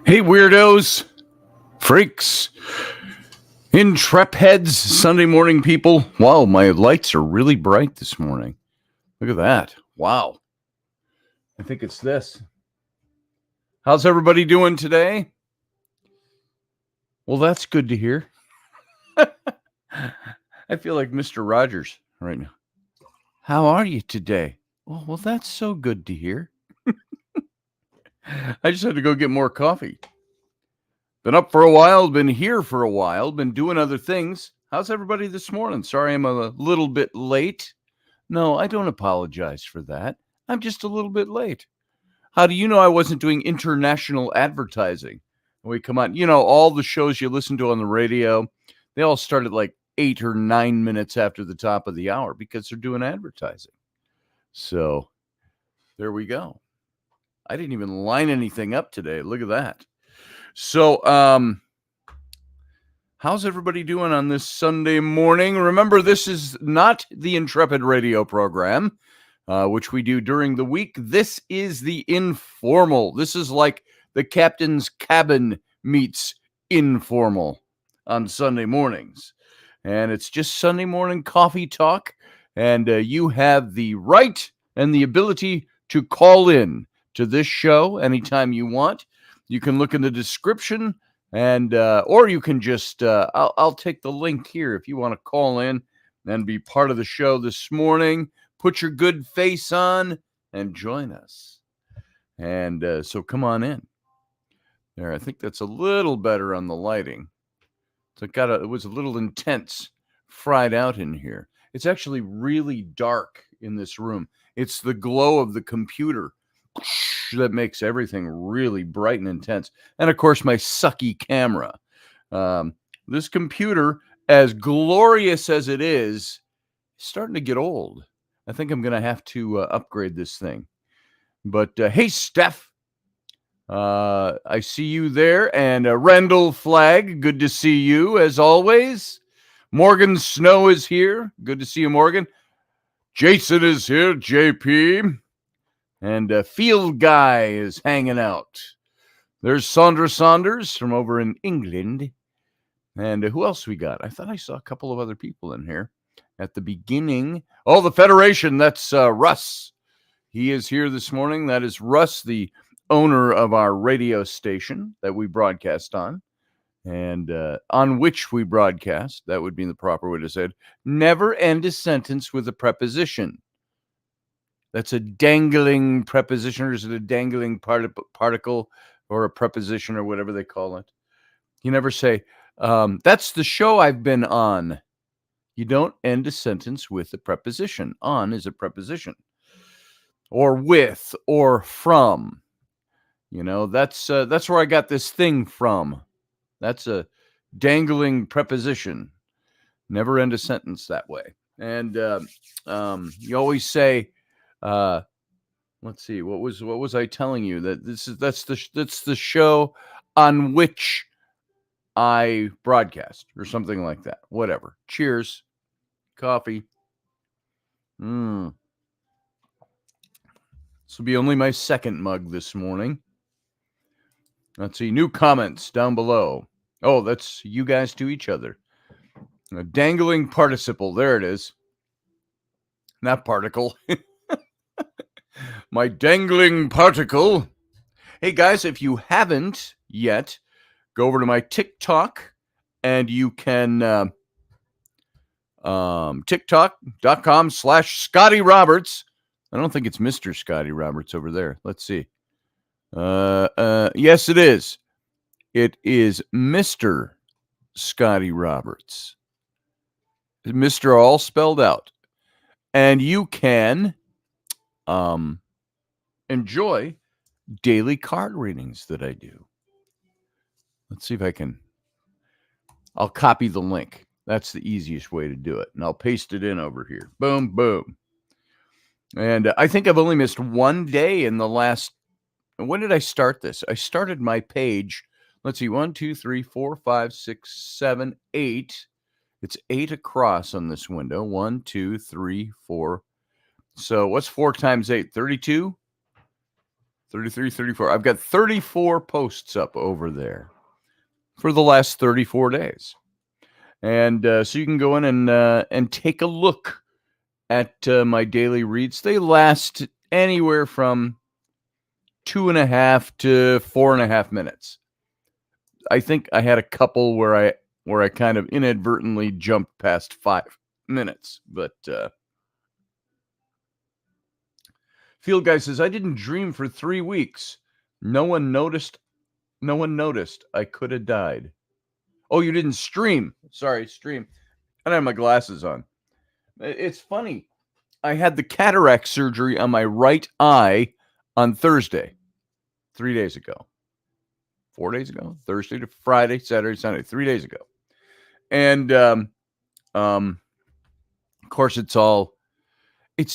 Hey, weirdos, freaks, intrep heads, Sunday morning people. Wow, my lights are really bright this morning. Look at that. Wow. I think it's this. How's everybody doing today? Well, that's good to hear. I feel like Mr. Rogers right now. How are you today? Well, that's so good to hear. I just had to go get more coffee. Been up for a while, been here for a while, been doing other things. How's everybody this morning? Sorry I'm a little bit late. No, I don't apologize for that. I'm just a little bit late. How do you know I wasn't doing international advertising? We come on, all the shows you listen to on the radio, they all start at like 8 or 9 minutes after the top of the hour because they're doing advertising. So there we go. I didn't even line anything up today. Look at that. So, how's everybody doing on this Sunday morning? Remember, this is not the Intrepid radio program, which we do during the week. This is the informal. This is like the captain's cabin meets informal on Sunday mornings. And it's just Sunday morning coffee talk. And you have the right and the ability to call in to this show anytime you want. You can look in the description, and or you can just I'll take the link here if you want to call in and be part of the show this morning. Put your good face on and join us. And so come on in. There, I think that's a little better on the lighting. So it was a little intense, fried out in here. It's actually really dark in this room. It's the glow of the computer that makes everything really bright and intense. And of course, my sucky camera. This computer, as glorious as it is starting to get old. I think I'm going to have to upgrade this thing. But hey, Steph, I see you there. And Rendell Flagg, good to see you as always. Morgan Snow is here. Good to see you, Morgan. Jason is here, JP. And Field Guy is hanging out. There's Sandra Saunders from over in England. And who else we got? I thought I saw a couple of other people in here at the beginning. Oh, the Federation. That's Russ. He is here this morning. That is Russ, the owner of our radio station that we broadcast on. And on which we broadcast, that would be the proper way to say it. Never end a sentence with a preposition. That's a dangling preposition, or is it a dangling particle or a preposition or whatever they call it? You never say, that's the show I've been on. You don't end a sentence with a preposition. On is a preposition. Or with, or from. That's where I got this thing from. That's a dangling preposition. Never end a sentence that way. And you always say, let's see, what was I telling you? That that's the show on which I broadcast or something like that. Whatever. Cheers. Coffee. This will be only my second mug this morning. Let's see. New comments down below. Oh, that's you guys to each other. A dangling participle. There it is. Not particle. My dangling particle. Hey, guys, if you haven't yet, go over to my TikTok, and you can TikTok.com/Scotty Roberts. I don't think it's Mr. Scotty Roberts over there. Let's see. Yes, it is. It is Mr. Scotty Roberts. Mr. all spelled out. And you can enjoy daily card readings that I do. Let's see if I'll copy the link. That's the easiest way to do it. And I'll paste it in over here. Boom, boom. And I think I've only missed one day in the last. When did I start this? I started my page. Let's see. 1, 2, 3, 4, 5, 6, 7, 8. It's 8 across on this window. 1, 2, 3, 4. So what's 4 times 8? 32? 33, 34. I've got 34 posts up over there for the last 34 days. And so you can go in and take a look at my daily reads. They last anywhere from 2.5 to 4.5 minutes. I think I had a couple where I kind of inadvertently jumped past 5 minutes, but Field Guy says, I didn't dream for 3 weeks. No one noticed. I could have died. Oh, you didn't stream. Sorry, stream. I don't have my glasses on. It's funny. I had the cataract surgery on my right eye on Thursday, 3 days ago. 4 days ago, Thursday to Friday, Saturday, Sunday, 3 days ago. And of course,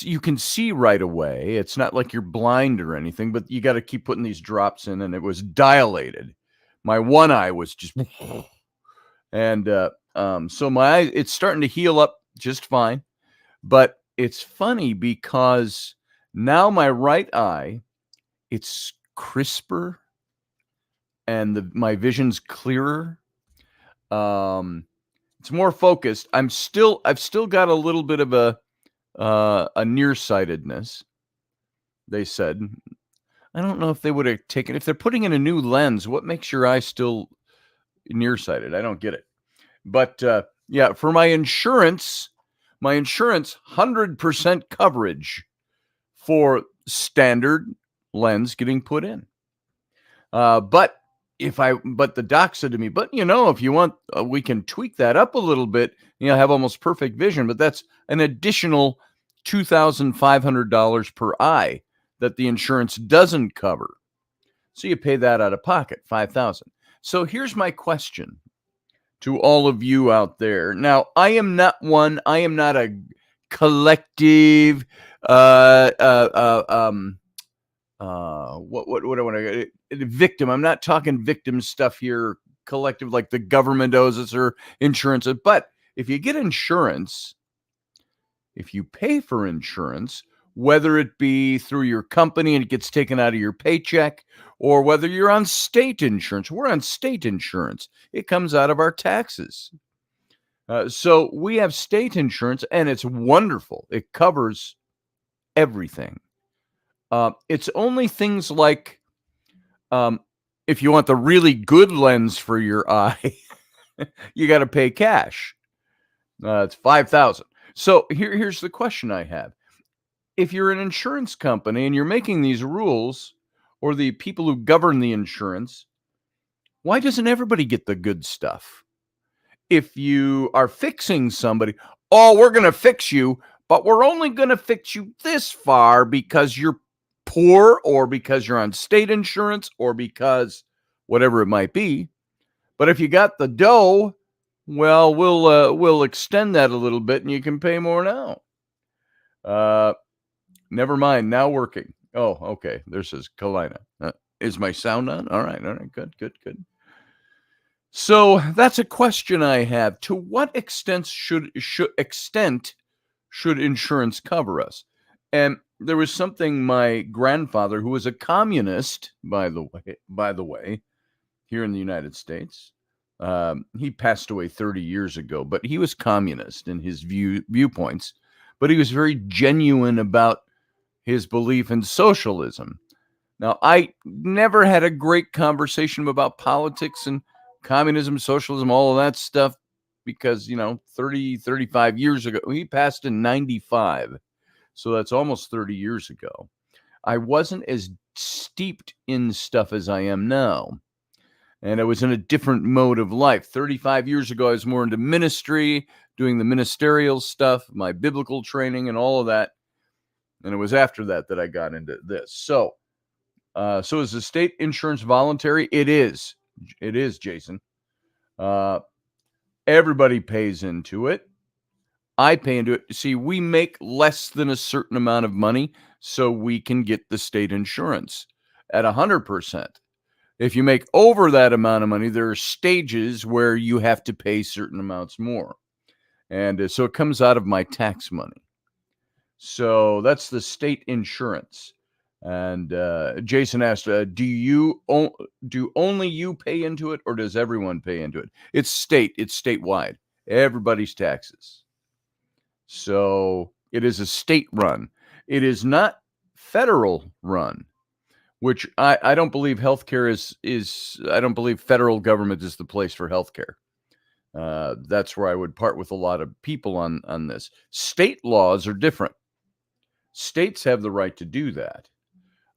you can see right away. It's not like you're blind or anything, but you got to keep putting these drops in, and it was dilated. My one eye was just, and so my eye, it's starting to heal up just fine. But it's funny because now my right eye, it's crisper, and my vision's clearer. It's more focused. I've still got a little bit of a nearsightedness. They said, I don't know if they would have taken, if they're putting in a new lens, what makes your eye still nearsighted? I don't get it. But yeah, for my insurance 100% coverage for standard lens getting put in. But the doc said to me, but if you want, we can tweak that up a little bit, have almost perfect vision, but that's an additional $2,500 per eye that the insurance doesn't cover. So you pay that out of pocket, $5,000. So here's my question to all of you out there. Now, I am not a collective, what do I want to victim? I'm not talking victim stuff here, collective, like the government owes us or insurance. But if you get insurance, if you pay for insurance, whether it be through your company and it gets taken out of your paycheck, or whether you're on state insurance, we're on state insurance. It comes out of our taxes. So we have state insurance, and it's wonderful. It covers everything. It's only things like if you want the really good lens for your eye, you got to pay cash. It's $5,000. So here's the question I have. If you're an insurance company and you're making these rules, or the people who govern the insurance, why doesn't everybody get the good stuff? If you are fixing somebody, we're going to fix you, but we're only going to fix you this far because you're poor, or because you're on state insurance, or because whatever it might be. But if you got the dough, well, we'll extend that a little bit and you can pay more now. Never mind. Now working. Oh, okay. There's his Kalina. Is my sound on? All right. Good. So that's a question I have. To what extent should insurance cover us? And there was something my grandfather, who was a communist, by the way, here in the United States. He passed away 30 years ago, but he was communist in his viewpoints, but he was very genuine about his belief in socialism. Now, I never had a great conversation about politics and communism, socialism, all of that stuff, because, 35 years ago, he passed in 95. So that's almost 30 years ago. I wasn't as steeped in stuff as I am now. And I was in a different mode of life. 35 years ago, I was more into ministry, doing the ministerial stuff, my biblical training and all of that. And it was after that I got into this. So is the state insurance voluntary? It is. It is, Jason. Everybody pays into it. I pay into it. See, we make less than a certain amount of money, so we can get the state insurance at 100%. If you make over that amount of money, there are stages where you have to pay certain amounts more. And so it comes out of my tax money. So that's the state insurance. And Jason asked, do only you pay into it, or does everyone pay into it? It's statewide. Everybody's taxes. So it is a state run. It is not federal run, which I don't believe healthcare is. I don't believe federal government is the place for healthcare. That's where I would part with a lot of people on this. State laws are different. States have the right to do that.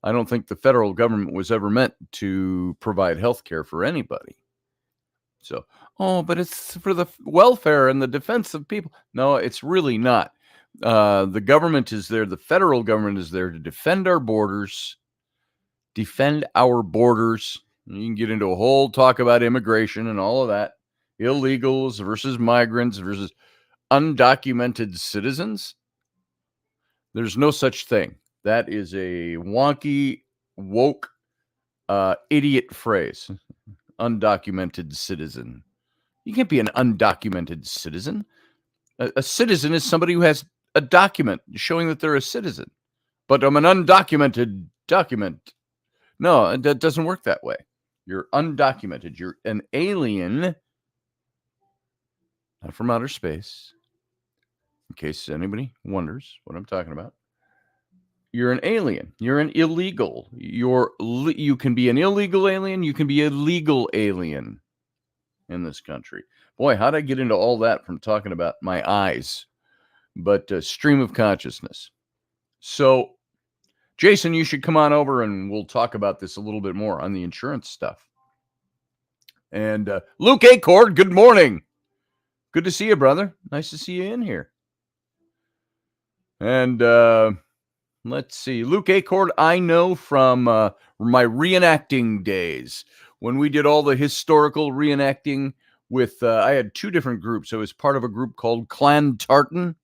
I don't think the federal government was ever meant to provide health care for anybody. So, but it's for the welfare and the defense of people. No, it's really not. The government is there. The federal government is there to defend our borders. You can get into a whole talk about immigration and all of that. Illegals versus migrants versus undocumented citizens. There's no such thing. That is a wonky, woke, idiot phrase. Undocumented citizen. You can't be an undocumented citizen. A citizen is somebody who has a document showing that they're a citizen. But I'm an undocumented document. No, that doesn't work that way. You're undocumented. You're an alien, not from outer space. In case anybody wonders what I'm talking about. You're an alien. You're an illegal. You can be an illegal alien. You can be a legal alien in this country. Boy, how'd I get into all that from talking about my eyes? But stream of consciousness. So, Jason, you should come on over and we'll talk about this a little bit more on the insurance stuff. And Luke Acord, good morning. Good to see you, brother. Nice to see you in here. And let's see. Luke Acord, I know from my reenacting days when we did all the historical reenacting with, I had two different groups. I was part of a group called Clan Tartan.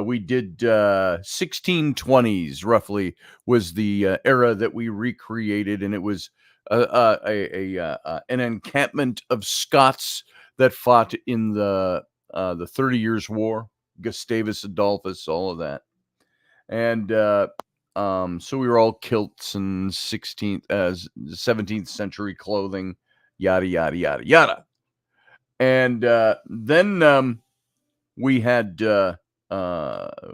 We did 1620s, roughly, was the era that we recreated. And it was an encampment of Scots that fought in the 30 Years' War. Gustavus Adolphus, all of that. And so we were all kilts and 17th century clothing, yada, yada, yada, yada. And then we had,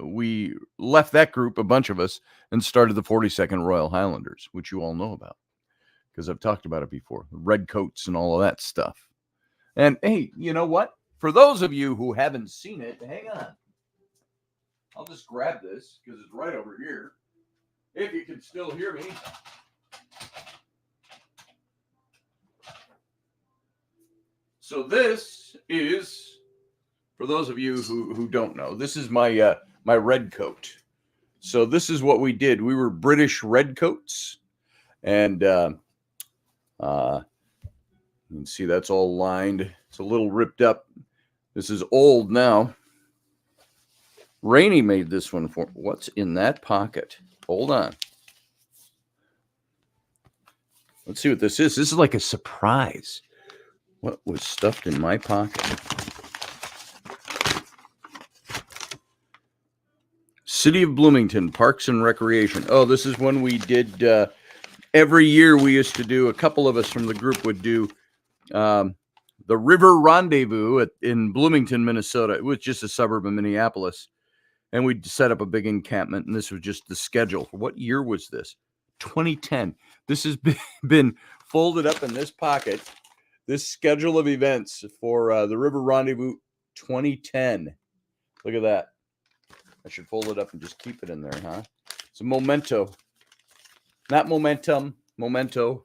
we left that group, a bunch of us, and started the 42nd Royal Highlanders, which you all know about because I've talked about it before. Red coats and all of that stuff. And hey, you know what? For those of you who haven't seen it, hang on. I'll just grab this because it's right over here. If you can still hear me. So this is, for those of you who don't know, this is my my red coat. So this is what we did. We were British redcoats. And you can see that's all lined. It's a little ripped up. This is old now. Rainey made this one for. What's in that pocket? Hold on. Let's see what this is. This is like a surprise. What was stuffed in my pocket? City of Bloomington Parks and Recreation. Oh, this is when we did. Every year we used to do. A couple of us from the group would do. The River Rendezvous in Bloomington, Minnesota. It was just a suburb of Minneapolis. And we'd set up a big encampment. And this was just the schedule. What year was this? 2010. This has been folded up in this pocket. This schedule of events for the River Rendezvous 2010. Look at that. I should fold it up and just keep it in there, huh? It's a memento. Not momentum. Memento.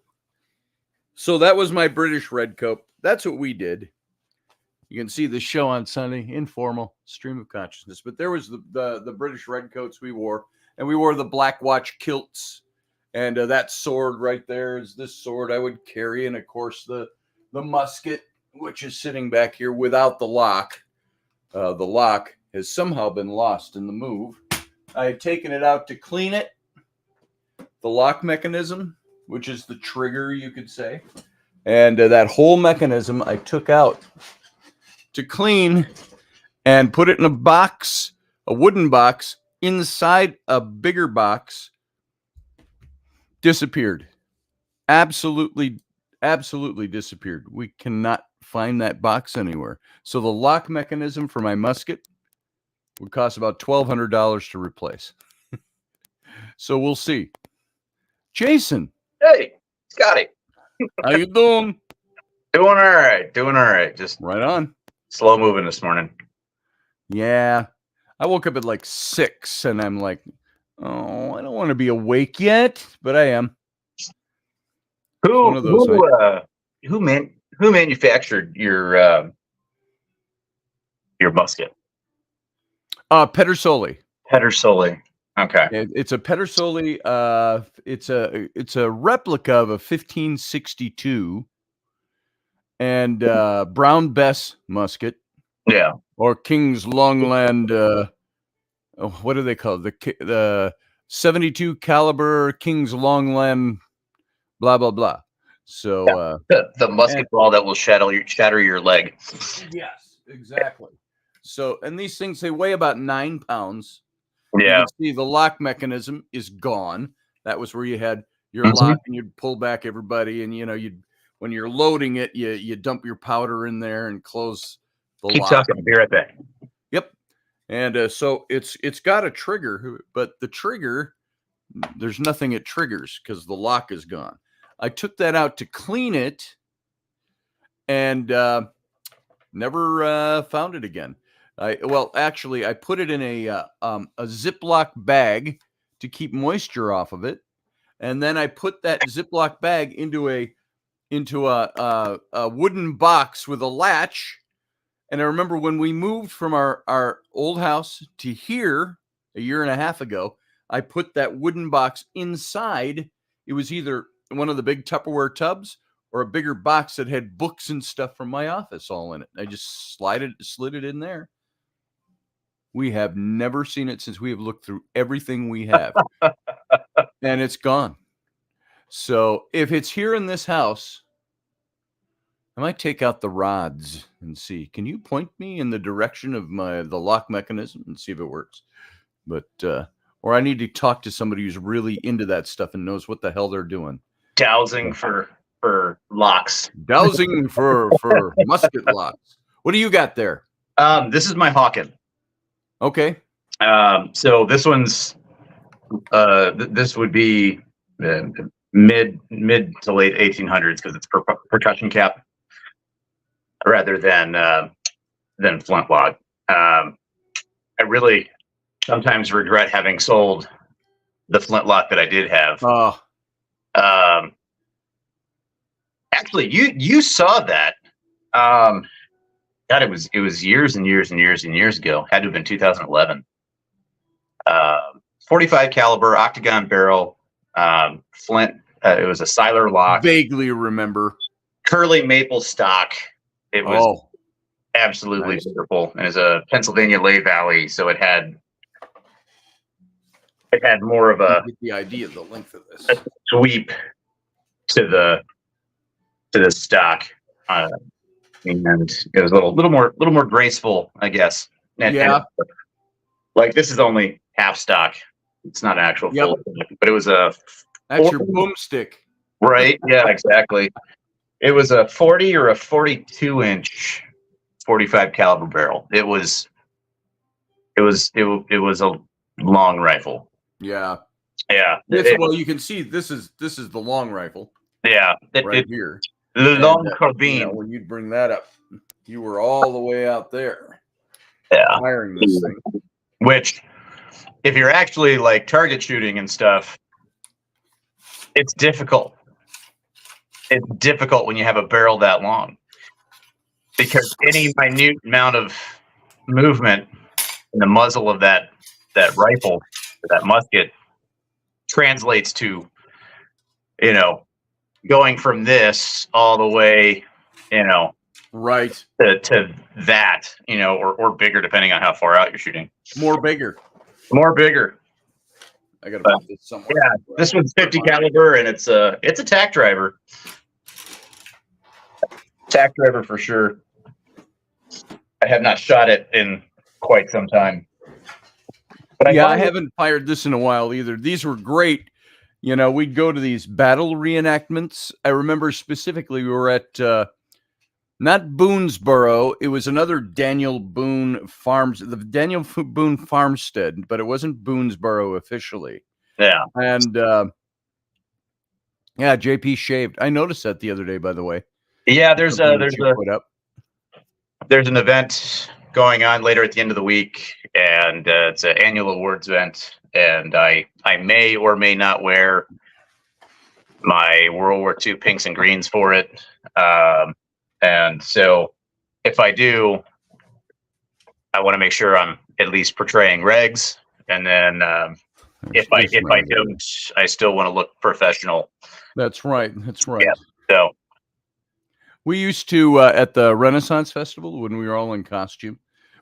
So that was my British red coat. That's what we did. You can see the show on Sunday, informal, stream of consciousness. But there was the British redcoats we wore, and we wore the Black Watch kilts. And that sword right there is this sword I would carry, and of course the musket, which is sitting back here without the lock. The lock has somehow been lost in the move. I had taken it out to clean it. The lock mechanism, which is the trigger, you could say. And that whole mechanism I took out to clean and put it in a box, a wooden box, inside a bigger box disappeared. Absolutely disappeared. We cannot find that box anywhere. So the lock mechanism for my musket would cost about $1,200 to replace. So we'll see. Jason. Hey, Scotty. How you doing? Doing all right. Just right on. Slow moving this morning. Yeah. I woke up at like 6 and I'm like, oh, I don't want to be awake yet, but I am. Who manufactured your musket? Pedersoli. Pedersoli. Okay. It's a Pedersoli. It's a replica of a 1562 and Brown Bess musket. Yeah. Or King's Longland. What do they call it? The 72 caliber King's Longland. Blah blah blah. So the musket ball that will shatter your leg. Yes, exactly. So, and these things, they weigh about 9 pounds. Yeah. You can see the lock mechanism is gone. That was where you had your lock and you'd pull back everybody, and when you're loading it, you dump your powder in there and close the Keep lock. talking. I'll be right back. Yep. And so it's got a trigger, but the trigger, there's nothing it triggers because the lock is gone. I took that out to clean it and never found it again. Actually, I put it in a Ziploc bag to keep moisture off of it, and then I put that Ziploc bag into a wooden box with a latch. And I remember when we moved from our old house to here a year and a half ago, I put that wooden box inside. It was either one of the big Tupperware tubs or a bigger box that had books and stuff from my office all in it. I just slid it in there. We have never seen it since we have looked through everything we have. And it's gone. So if it's here in this house, I might take out the rods and see. Can you point me in the direction of the lock mechanism and see if it works? But or I need to talk to somebody who's really into that stuff and knows what the hell they're doing. Dowsing for locks. Dowsing for musket locks. What do you got there? This is my Hawken. Okay. So this one's this would be mid to late 1800s because it's percussion cap rather than flintlock. I really sometimes regret having sold the flintlock that I did have. Actually, you saw that. God, it was years and years and years and years ago. Had to have been 2011. 45 caliber octagon barrel, flint. It was a Siler lock. Vaguely remember. Curly maple stock. It was absolutely beautiful. And it's a Pennsylvania Lay Valley, so it had more of a get the idea of the length of this sweep to the stock. And it was a little more graceful, I guess. And like this is only half stock. It's not an actual full, but it was that's your boomstick. Right. Yeah, exactly. It was a 40 or a 42 inch 45 caliber barrel. It was a long rifle. Yeah. Yeah. Well, you can see this is the long rifle. Yeah. Here. The long carbine. When you'd bring that up, you were all the way out there. Yeah. Firing this thing. Which, if you're actually like target shooting and stuff, it's difficult. It's difficult when you have a barrel that long because any minute amount of movement in the muzzle of that rifle, that musket, translates to, going from this all the way, right to that, or bigger, depending on how far out you're shooting. More bigger. I gotta put this somewhere. Yeah, this one's 50 caliber, and it's a tack driver. Tack driver for sure. I have not shot it in quite some time. But Yeah, I find it- haven't fired this in a while either. These were great. You know, we'd go to these battle reenactments. I remember specifically we were at not Boonesboro. It was another Daniel Boone Farms, the Daniel Boone Farmstead, but it wasn't Boonesboro officially. yeah. And yeah, JP shaved. I noticed that the other day, by the way. Yeah, Something that you put up. there's an event going on later at the end of the week, and it's an annual awards event, and I may or may not wear my World War II pinks and greens for it. And so if I do, I want to make sure I'm at least portraying regs. And then if I don't, I still want to look professional. That's right. That's right. Yeah. So we used to at the Renaissance Festival when we were all in costume.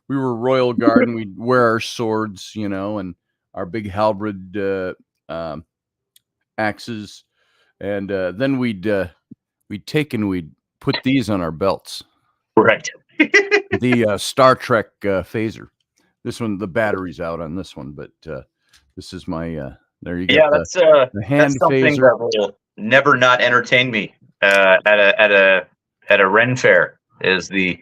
We were Royal Guard and we'd wear our swords, you know, and our big halberd axes, and then we'd take and we'd put these on our belts. right. The Star Trek phaser. This one, the battery's out on this one, but this is my. There you go. Yeah, the hand that's something phaser. that will never not entertain me at a Ren fair. Is the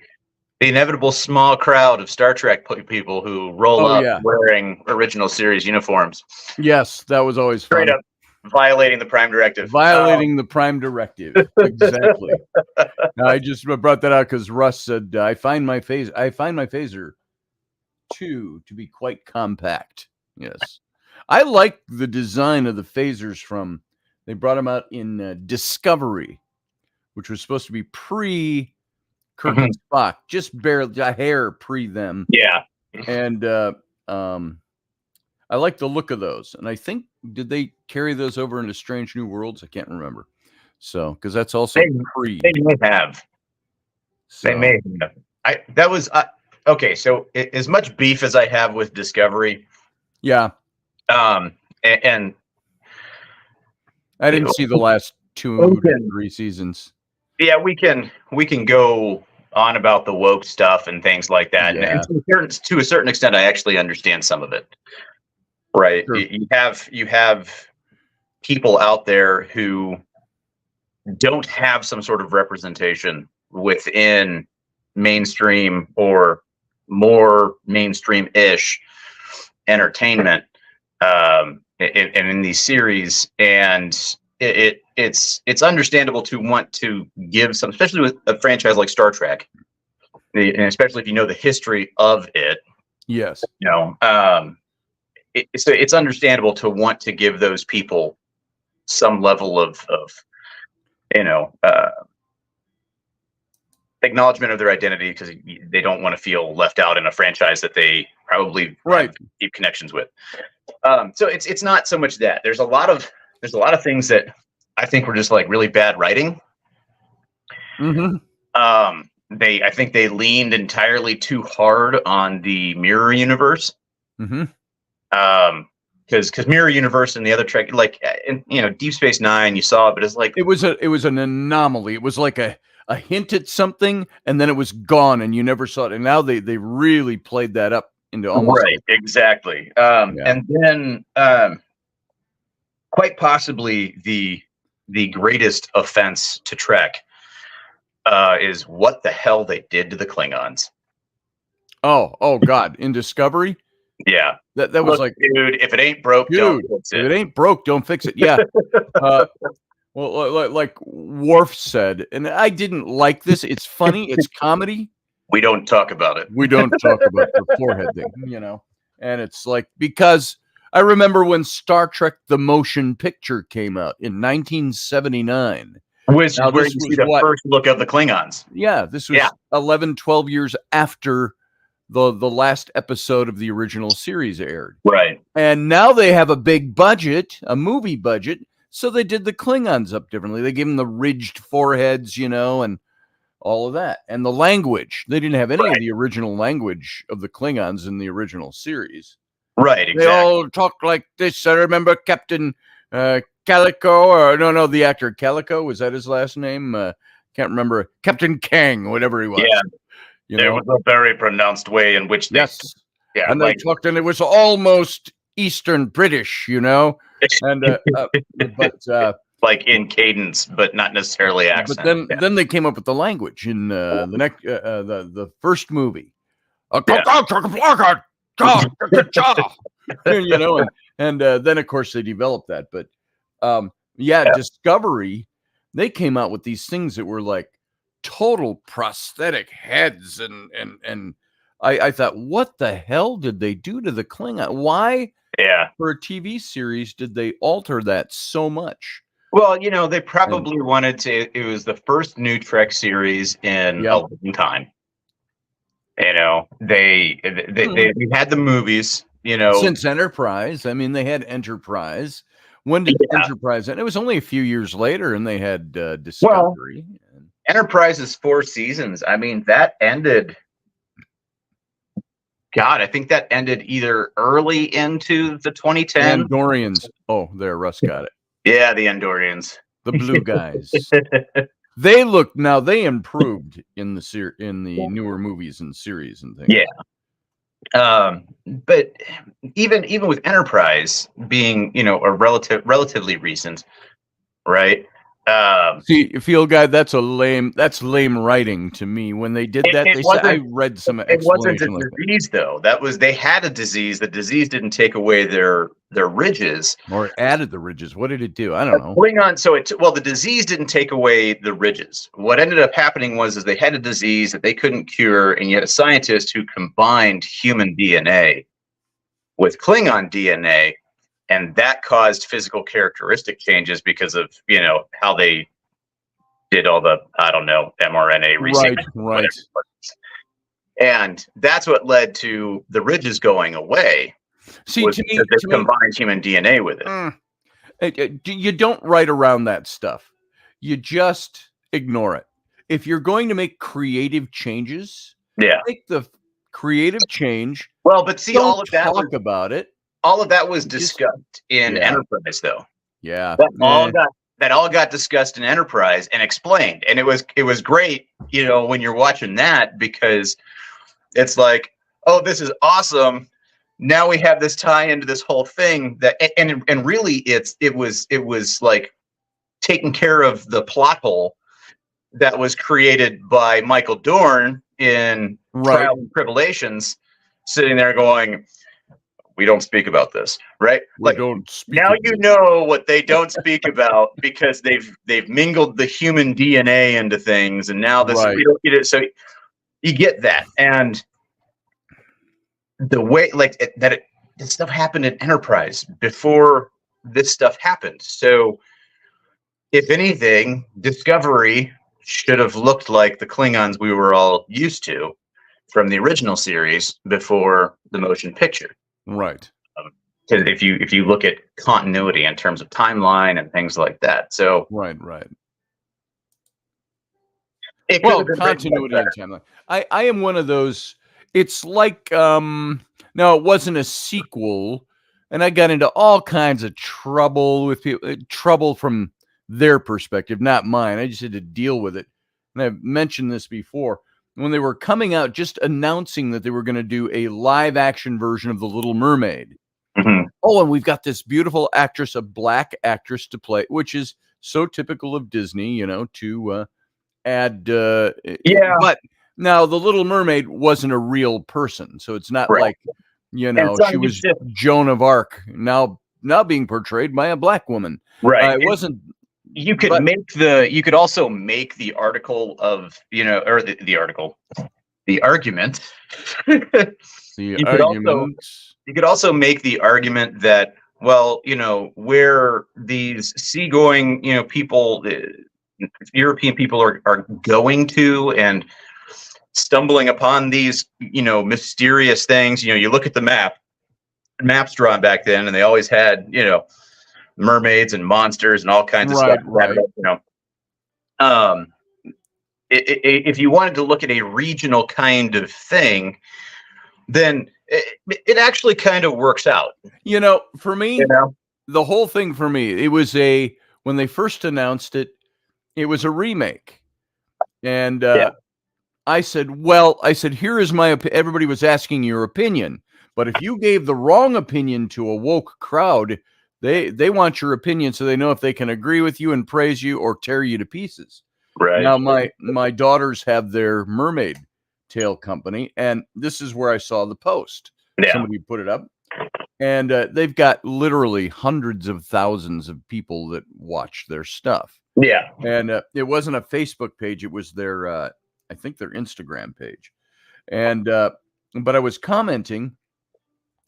inevitable small crowd of Star Trek people who roll up wearing original series uniforms. Yes, that was always fun. Straight up violating the Prime Directive. Violating the Prime Directive. Exactly. I just brought that out because Russ said I find my phaser to be quite compact. Yes, I like the design of the phasers from. They brought them out in Discovery, which was supposed to be pre Kirk and Spock, just barely a hair pre them. Yeah, and I like the look of those. And I think did they carry those over into Strange New Worlds? I can't remember. So because that's also pre. They may have. So. They may have. Okay. So as much beef as I have with Discovery, yeah. And I didn't see the last 2 or 3 seasons. Yeah, we can go on about the woke stuff and things like that, Yeah. and to a certain extent, I actually understand some of it. Right? Sure. You have people out there who don't have some sort of representation within mainstream or more mainstream-ish entertainment, and in these series, and it's understandable to want to give some, especially with a franchise like Star Trek, and especially if you know the history of it. Yes. You know, it's understandable to want to give those people some level of acknowledgement of their identity, because they don't want to feel left out in a franchise that they probably have deep connections with. So it's not so much that there's a lot of things that I think were just like really bad writing. Mm-hmm. I think they leaned entirely too hard on the mirror universe. Mm-hmm. Because Mirror Universe and the other Trek, like Deep Space Nine, you saw it, but it's like it was an anomaly. It was like a hint at something, and then it was gone, and you never saw it. And now they really played that up into almost exactly. And then quite possibly the greatest offense to Trek is what the hell they did to the Klingons. Oh God! In Discovery. Yeah, that was like, dude, if it ain't broke, don't fix it. If it ain't broke, don't fix it. Yeah. Well, like Worf said, and I didn't like this. It's funny. It's comedy. We don't talk about it. We don't talk about the forehead thing, And it's like, because I remember when Star Trek: The Motion Picture came out in 1979. Where you see the first look of the Klingons. Yeah, this was 11, 12 years after the last episode of the original series aired. Right. And now they have a big budget, a movie budget, so they did the Klingons up differently. They gave them the ridged foreheads, and all of that. And the language. They didn't have any of the original language of the Klingons in the original series. Right, exactly. They all talk like this. I remember Captain Calico, or no, the actor Calico, was that his last name? Can't remember. Captain Kang, whatever he was. Yeah. There was a very pronounced way in which they Yeah, and like they talked, and it was almost Eastern British, you know. And but like in cadence, but not necessarily but accent. Yeah. then they came up with the language in the next the first movie. You know, and then of course they developed that. But yeah, Discovery, they came out with these things that were like total prosthetic heads, and I thought, what the hell did they do to the Klingon? Why, Yeah. for a TV series, did they alter that so much? Well, you know, they probably wanted to. It was the first new Trek series in a long time. You know, they had the movies. You know, Since Enterprise, I mean, they had Enterprise. When did Enterprise end? It was only a few years later, and they had Discovery. Enterprise's 4 seasons. I mean, that ended. God, I think that ended either early into the 2010s. Andorians. Oh, there, Russ got it. Yeah, the Andorians. The blue guys. They look, now they improved in the newer movies and series and things. Yeah. But even with Enterprise being, you know, a relatively recent, right? See, Field Guide, that's lame writing to me. When they did that, they said, I read some explanation. It wasn't a disease, though. They had a disease. The disease didn't take away their ridges. Or added the ridges. What did it do? I don't know. The disease didn't take away the ridges. What ended up happening was they had a disease that they couldn't cure, and you had a scientist who combined human DNA with Klingon DNA, and that caused physical characteristic changes because of, you know, how they did all the, I don't know, mRNA resequencing. Right. And that's what led to the ridges going away. See, to me, they combined human DNA with it. You don't write around that stuff. You just ignore it. If you're going to make creative changes, make the creative change. Well, but see, all of that was discussed in Enterprise, though. Yeah, that all got discussed in Enterprise and explained, and it was great, you know, when you're watching that, because it's like, oh, this is awesome. Now we have this tie into this whole thing that, and really, it was like taking care of the plot hole that was created by Michael Dorn in Trials and Tribulations, sitting there going, we don't speak about this, right? Like, don't speak now you know what they don't speak about, because they've mingled the human DNA into things, and now this we don't get it. So you get that, and the way that stuff happened in Enterprise before this stuff happened. So if anything, Discovery should have looked like the Klingons we were all used to from the original series before the motion picture. Right. Because if you look at continuity in terms of timeline and things like that, so right. Continuity and timeline. I am one of those. It's like no, it wasn't a sequel, and I got into all kinds of trouble with people. Trouble from their perspective, not mine. I just had to deal with it. And I've mentioned this before. When they were coming out, just announcing that they were going to do a live action version of The Little Mermaid. Mm-hmm. Oh, and we've got this beautiful actress, a black actress to play, which is so typical of Disney, you know, to add. But now The Little Mermaid wasn't a real person, so it's not like, you know, she was Joan of Arc now being portrayed by a black woman. Right. It wasn't. You could you could also make the article of, you know, or the argument. You could also make the argument that, well, you know, where these seagoing, you know, people, European people are going to and stumbling upon these, you know, mysterious things. You know, you look at the maps drawn back then, and they always had, you know, mermaids and monsters and all kinds of stuff. Right. You know, if you wanted to look at a regional kind of thing, then it actually kind of works out. You know, for me, you know? The whole thing for me, it was when they first announced it, it was a remake. And I said, here is my opinion. Everybody was asking your opinion, But if you gave the wrong opinion to a woke crowd, they want your opinion so they know if they can agree with you and praise you or tear you to pieces. Right. Now, my daughters have their mermaid tail company, and this is where I saw the post. Yeah. Somebody put it up, and they've got literally hundreds of thousands of people that watch their stuff. Yeah. And it wasn't a Facebook page; it was their, I think, their Instagram page. And but I was commenting,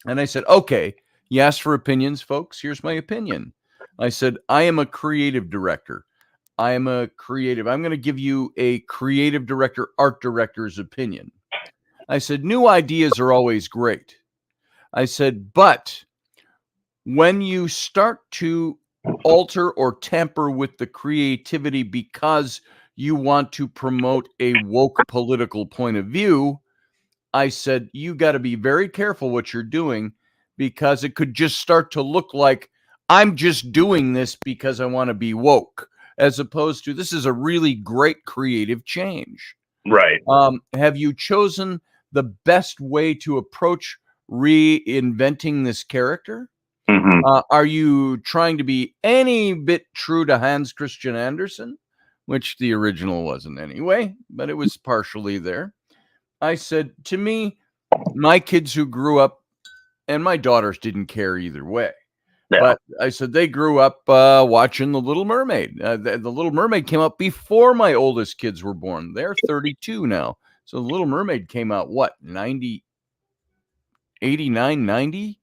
and I said, "Okay, you asked for opinions, folks. Here's my opinion." I said, "I am a creative director. I am a creative. I'm going to give you a creative director, art director's opinion." I said, "New ideas are always great." I said, "But when you start to alter or tamper with the creativity because you want to promote a woke political point of view," I said, "you got to be very careful what you're doing, because it could just start to look like I'm just doing this because I want to be woke, as opposed to this is a really great creative change." Right. Have you chosen the best way to approach reinventing this character? Mhm. Are you trying to be any bit true to Hans Christian Andersen, which the original wasn't anyway, but it was partially there? I said, to me, my kids who grew up, and my daughters didn't care either way. Yeah. But I said they grew up watching The Little Mermaid. The Little Mermaid came out before my oldest kids were born. They're 32 now. So The Little Mermaid came out, what, 90, 89, 90?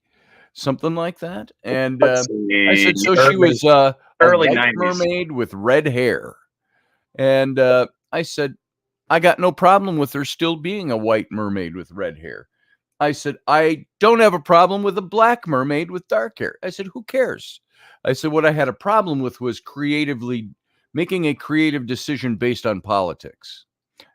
Something like that. And Let's I said, see, so she was a early white 90s. mermaid with red hair. And I said, I got no problem with her still being a white mermaid with red hair. I said, I don't have a problem with a black mermaid with dark hair. I said, who cares? I said, what I had a problem with was creatively making a creative decision based on politics,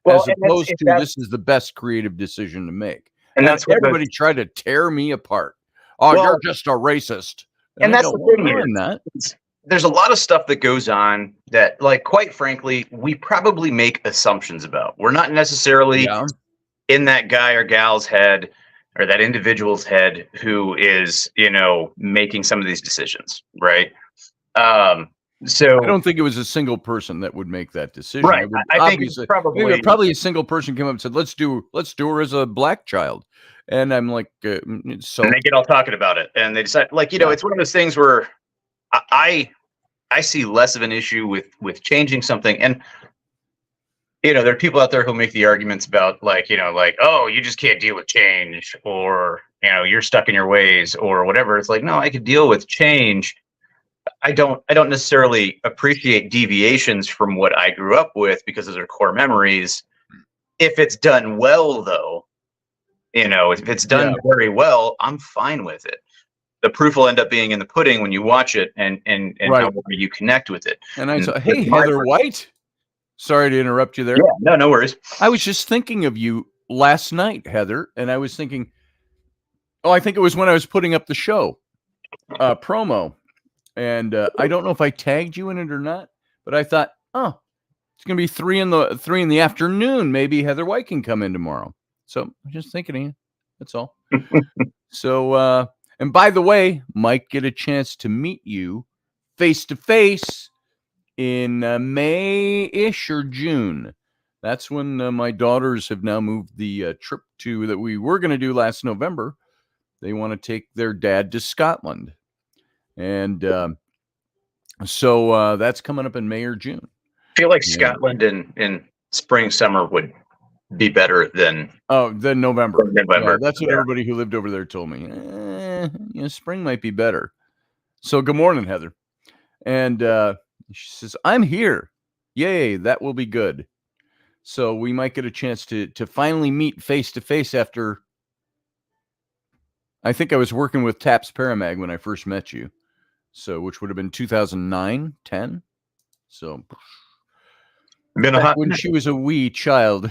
Well, as and that's- opposed if to that's- this is the best creative decision to make. And And that's what everybody tried to tear me apart. Oh, Well, you're just a racist. and I that's go, the well, thing no, here. I'm not. There's a lot of stuff that goes on that, like, quite frankly, we probably make assumptions about. We're not necessarily Yeah. in that guy or gal's head or that individual's head who is, making some of these decisions, right? So I don't think it was a single person that would make that decision. Right. It would I think it's obviously probably a single person came up and said, let's do her as a black child. And I'm like, so and they get all talking about it, and they decide, like, Yeah. it's one of those things where I see less of an issue with changing something. And there are people out there who make the arguments about, like, oh, you just can't deal with change, or you're stuck in your ways, or whatever. It's like, no, I could deal with change. I don't necessarily appreciate deviations from what I grew up with, because those are core memories. If it's done well, though, if it's done very well, I'm fine with it. The proof will end up being in the pudding when you watch it, and Right. however you connect with it. And I said, hey, Heather White. Sorry to interrupt you there. Yeah, no worries. I was just thinking of you last night, Heather, and I was thinking, I think it was when I was putting up the show promo. And I don't know if I tagged you in it or not, but I thought, it's going to be 3 in the afternoon. Maybe Heather White can come in tomorrow. So I'm just thinking of you. That's all. So, and by the way, might get a chance to meet you face to face in May-ish or June. That's when my daughters have now moved the trip that we were going to do last November. They want to take their dad to Scotland. And so that's coming up in May or June. I feel like Scotland in spring, summer would be better than November. November. Yeah, that's what everybody who lived over there told me. Spring might be better. So good morning, Heather. And she says, I'm here. Yay, that will be good. So we might get a chance to finally meet face to face after. I think I was working with Taps Paramag when I first met you. So, which would have been 2009, 10. So, when she was a wee child.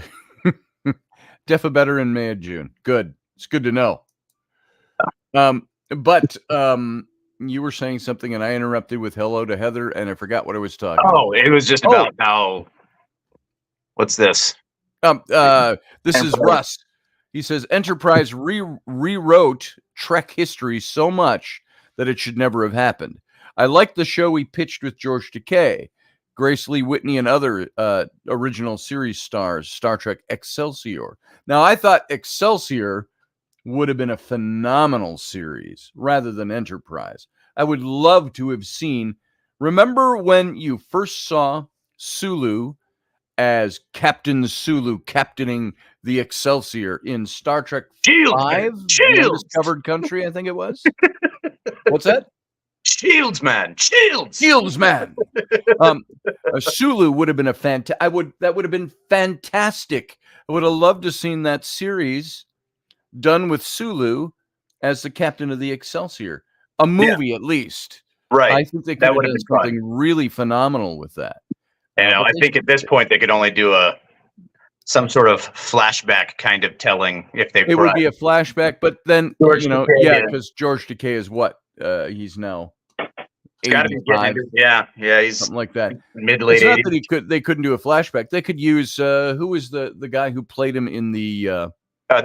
Defa better in May or June. Good. It's good to know. But you were saying something, and I interrupted with hello to Heather, and I forgot what I was talking about. Oh, it was just about how. What's this? This is Russ. He says Enterprise rewrote Trek history so much that it should never have happened. I liked the show we pitched with George Takei, Grace Lee Whitney, and other original series stars, Star Trek Excelsior. Now, I thought Excelsior would have been a phenomenal series rather than Enterprise. I would love to have seen. Remember when you first saw Sulu as Captain Sulu captaining the Excelsior in Star Trek Shields, V, The Undiscovered Country, I think it was. What's that? Shields, man. Shields. Shields, man. Sulu would have been that would have been fantastic. I would have loved to have seen that series done with Sulu as the captain of the Excelsior. A movie, at least. Right. I think they could have done something really phenomenal with that. And I think at this point they could only do some sort of flashback kind of telling if they. It would be a flashback, but then George Takei, because George Takei is what he's now. It's got to be he's something like that. Mid late. It's not that they couldn't do a flashback. They could use who was the guy who played him in the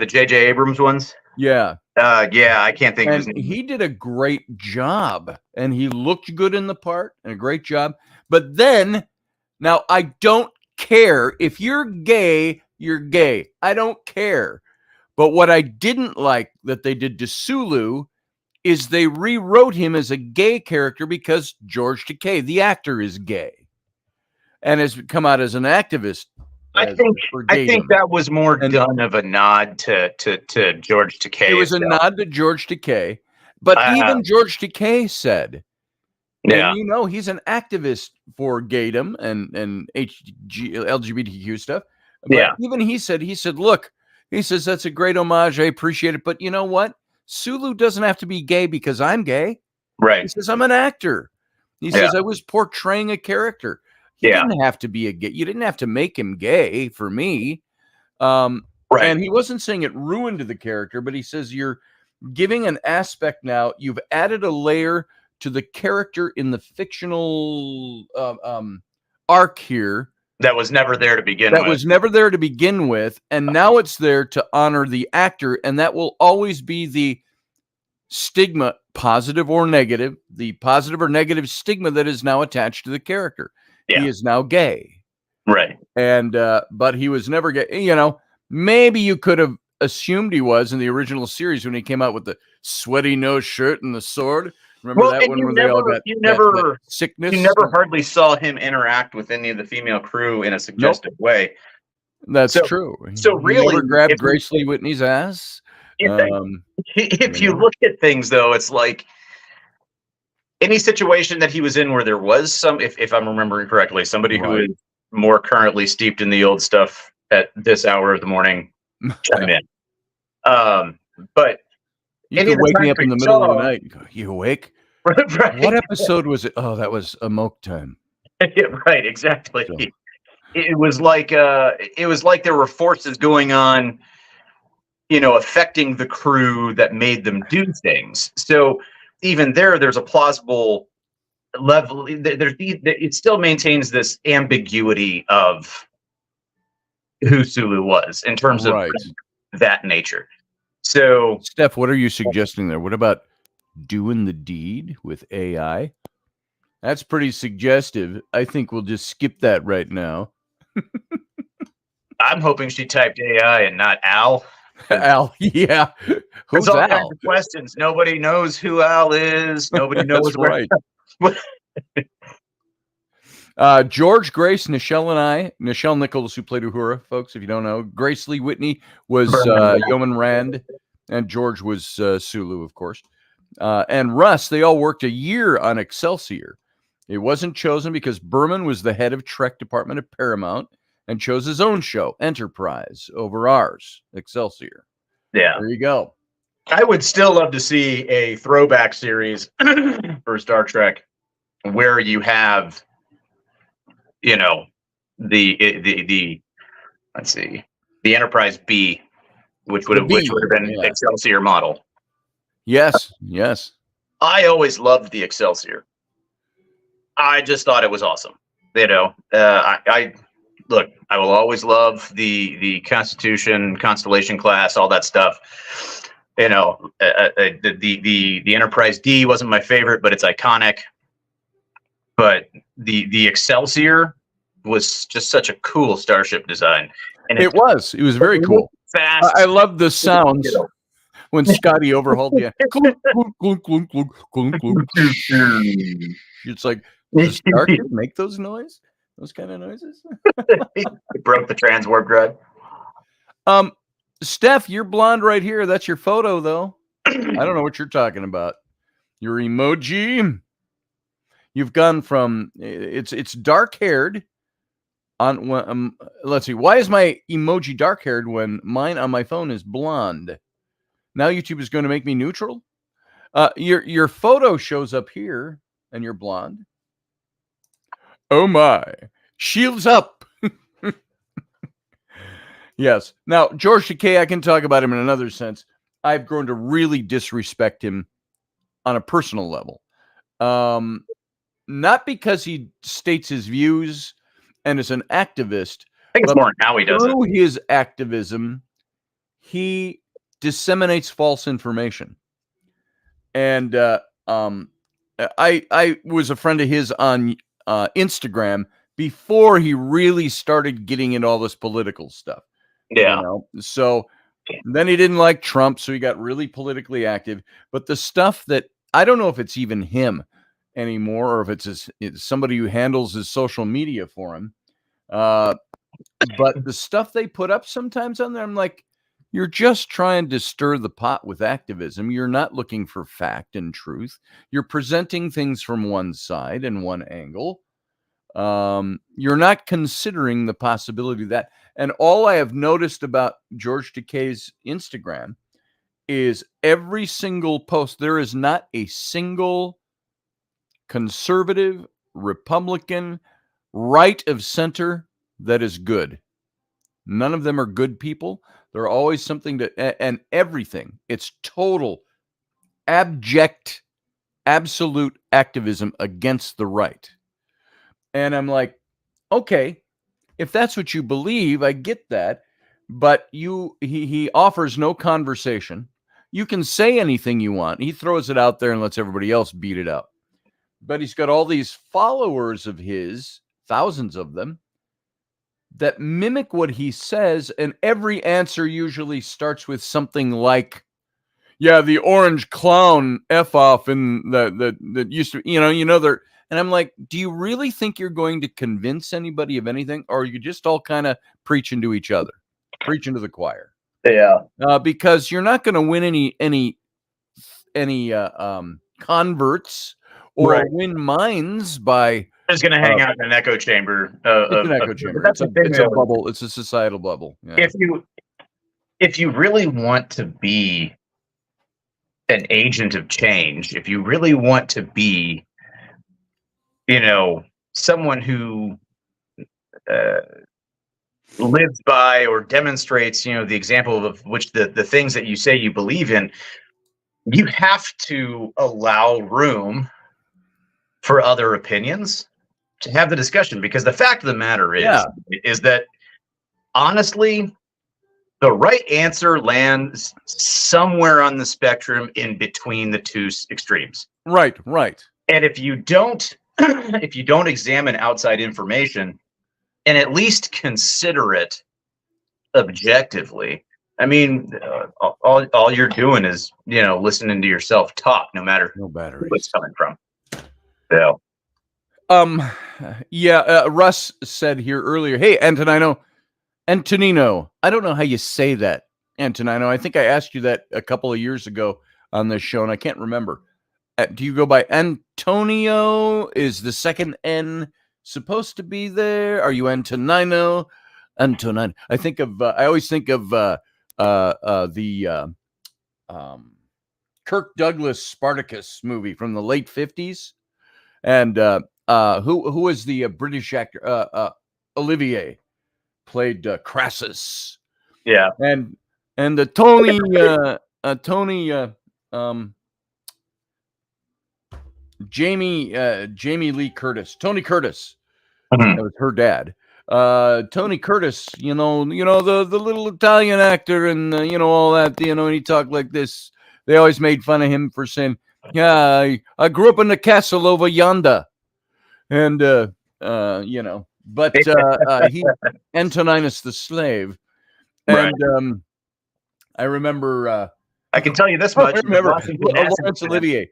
J.J. Abrams ones. Yeah. I can't think of his name. He did a great job, and he looked good in the part, and a great job. But then, now I don't care if you're gay, you're gay. I don't care. But what I didn't like that they did to Sulu is they rewrote him as a gay character because George Takei, the actor, is gay and has come out as an activist. I think that was more done of a nod to George Takei. It was a nod to George Takei, but even George Takei said, and he's an activist for gaydom and LGBTQ stuff. But even he said, look, he says that's a great homage. I appreciate it, but you know what? Sulu doesn't have to be gay because I'm gay. Right. He says I'm an actor. He says I was portraying a character. He didn't have to be a gay. You didn't have to make him gay for me. Right. And he wasn't saying it ruined the character, but he says you're giving an aspect now. You've added a layer to the character in the fictional arc here. That was never there to begin with. And now it's there to honor the actor. And that will always be the stigma, positive or negative, the positive or negative stigma that is now attached to the character. Yeah. He is now gay. Right. And, but he was never gay. Maybe you could have assumed he was in the original series when he came out with the sweaty nose shirt and the sword. Remember that one where they all got that sickness? You never hardly saw him interact with any of the female crew in a suggestive way. That's true. So really, never grabbed Grace Lee Whitney's ass. If you look at things, though, it's like any situation that he was in where there was some, if I'm remembering correctly, somebody who is more currently steeped in the old stuff at this hour of the morning, chime in. But you can wake me up in the middle of the night. You awake? Right. What episode was it? Oh, that was Amok Time. Right, exactly. So. It was like there were forces going on, affecting the crew that made them do things. So even there's a plausible level. It still maintains this ambiguity of who Sulu was in terms of that nature. So, Steph, what are you suggesting there? What about doing the deed with AI? That's pretty suggestive. I think we'll just skip that right now. I'm hoping she typed AI and not Al. Al, yeah. Who's all Al? Kinds of questions. Nobody knows who Al is. Nobody knows right. George, Grace, Nichelle Nichols, who played Uhura, folks, if you don't know. Grace Lee Whitney was Yeoman Rand, and George was Sulu, of course. And Russ, they all worked a year on Excelsior. It wasn't chosen because Berman was the head of Trek department at Paramount and chose his own show, Enterprise, over ours, Excelsior. Yeah. There you go. I would still love to see a throwback series for Star Trek where you have, the Enterprise B, which would have been Excelsior model. Yes. I always loved the Excelsior. I just thought it was awesome. I look, I will always love the Constitution, Constellation class, all that stuff. You know, the Enterprise D wasn't my favorite, but it's iconic. But the Excelsior was just such a cool starship design, and It was very cool. fast. I love the sounds when Scotty overhauled the clunk, clunk, clunk, clunk, clunk, clunk, clunk. It's like, does Starship make those kind of noises? It broke the transwarp drive. Steph, you're blonde right here. That's your photo, though. I don't know what you're talking about. Your emoji. You've gone from it's dark haired. Let's see. Why is my emoji dark haired when mine on my phone is blonde? Now YouTube is going to make me neutral. Your photo shows up here, and you're blonde. Oh my! Shields up. Yes. Now, George Takei, I can talk about him in another sense. I've grown to really disrespect him on a personal level. Not because he states his views and is an activist. I think it's more how he does it. Through his activism, he disseminates false information. And I was a friend of his on Instagram before he really started getting into all this political stuff. Yeah. You know? So then he didn't like Trump, so he got really politically active. But the stuff that I don't know if it's even him anymore, or if it's somebody who handles his social media for him. But the stuff they put up sometimes on there, I'm like, you're just trying to stir the pot with activism. You're not looking for fact and truth. You're presenting things from one side and one angle. You're not considering the possibility that, and all I have noticed about George Takei's Instagram is every single post, there is not a single conservative, Republican, right of center that is good. None of them are good people. They're always something and everything. It's total, abject, absolute activism against the right. And I'm like, okay, if that's what you believe, I get that. But he offers no conversation. You can say anything you want. He throws it out there and lets everybody else beat it up. But he's got all these followers of his, thousands of them, that mimic what he says, and every answer usually starts with something like, yeah, the orange clown F off in that used to, they're, and I'm like, do you really think you're going to convince anybody of anything, or are you just all kind of preaching to each other, preaching to the choir? Yeah. Because you're not going to win any converts or win minds by just going to hang out in an echo chamber. It's an echo chamber. It's a bubble. It's a societal bubble. Yeah. If you really want to be an agent of change, if you really want to be, someone who lives by or demonstrates, the example of which the things that you say you believe in, you have to allow room for other opinions to have the discussion, because the fact of the matter is that honestly, the right answer lands somewhere on the spectrum in between the two extremes. Right. And if you don't examine outside information and at least consider it objectively, I mean, all you're doing is, listening to yourself talk, no matter where it's coming from. So. Russ said here earlier, hey, Antonino, I don't know how you say that, Antonino. I think I asked you that a couple of years ago on this show, and I can't remember. Do you go by Antonio? Is the second N supposed to be there? Are you Antonino? Antonino. I always think of the Kirk Douglas Spartacus movie from the late 50s. And who was the British actor? Olivier played Crassus. Yeah. And the Tony Jamie Lee Curtis. Tony Curtis. Mm-hmm. That was her dad. Tony Curtis, the little Italian actor, and all that, and he talked like this. They always made fun of him for saying, "Yeah, I grew up in the castle over yonder," and but he Antoninus the slave, and I remember. I can tell you this I much. remember Washington Laurence Olivier.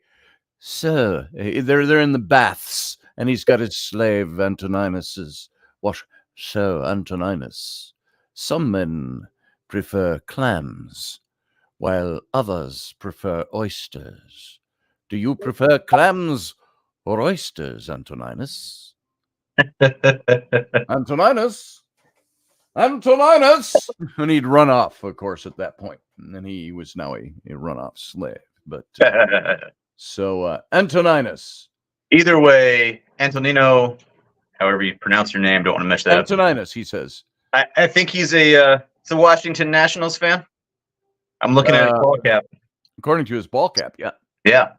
So they're in the baths, and he's got his slave Antoninus's wash. So Antoninus, some men prefer clams, while others prefer oysters. Do you prefer clams or oysters, Antoninus? Antoninus, Antoninus, and he'd run off, of course, at that point, and then he was now a run-off slave. But so Antoninus. Either way, Antonino, however you pronounce your name, don't want to mess that up. Antoninus, he says. I think he's a Washington Nationals fan. I'm looking at his ball cap. According to his ball cap, yeah. Yeah.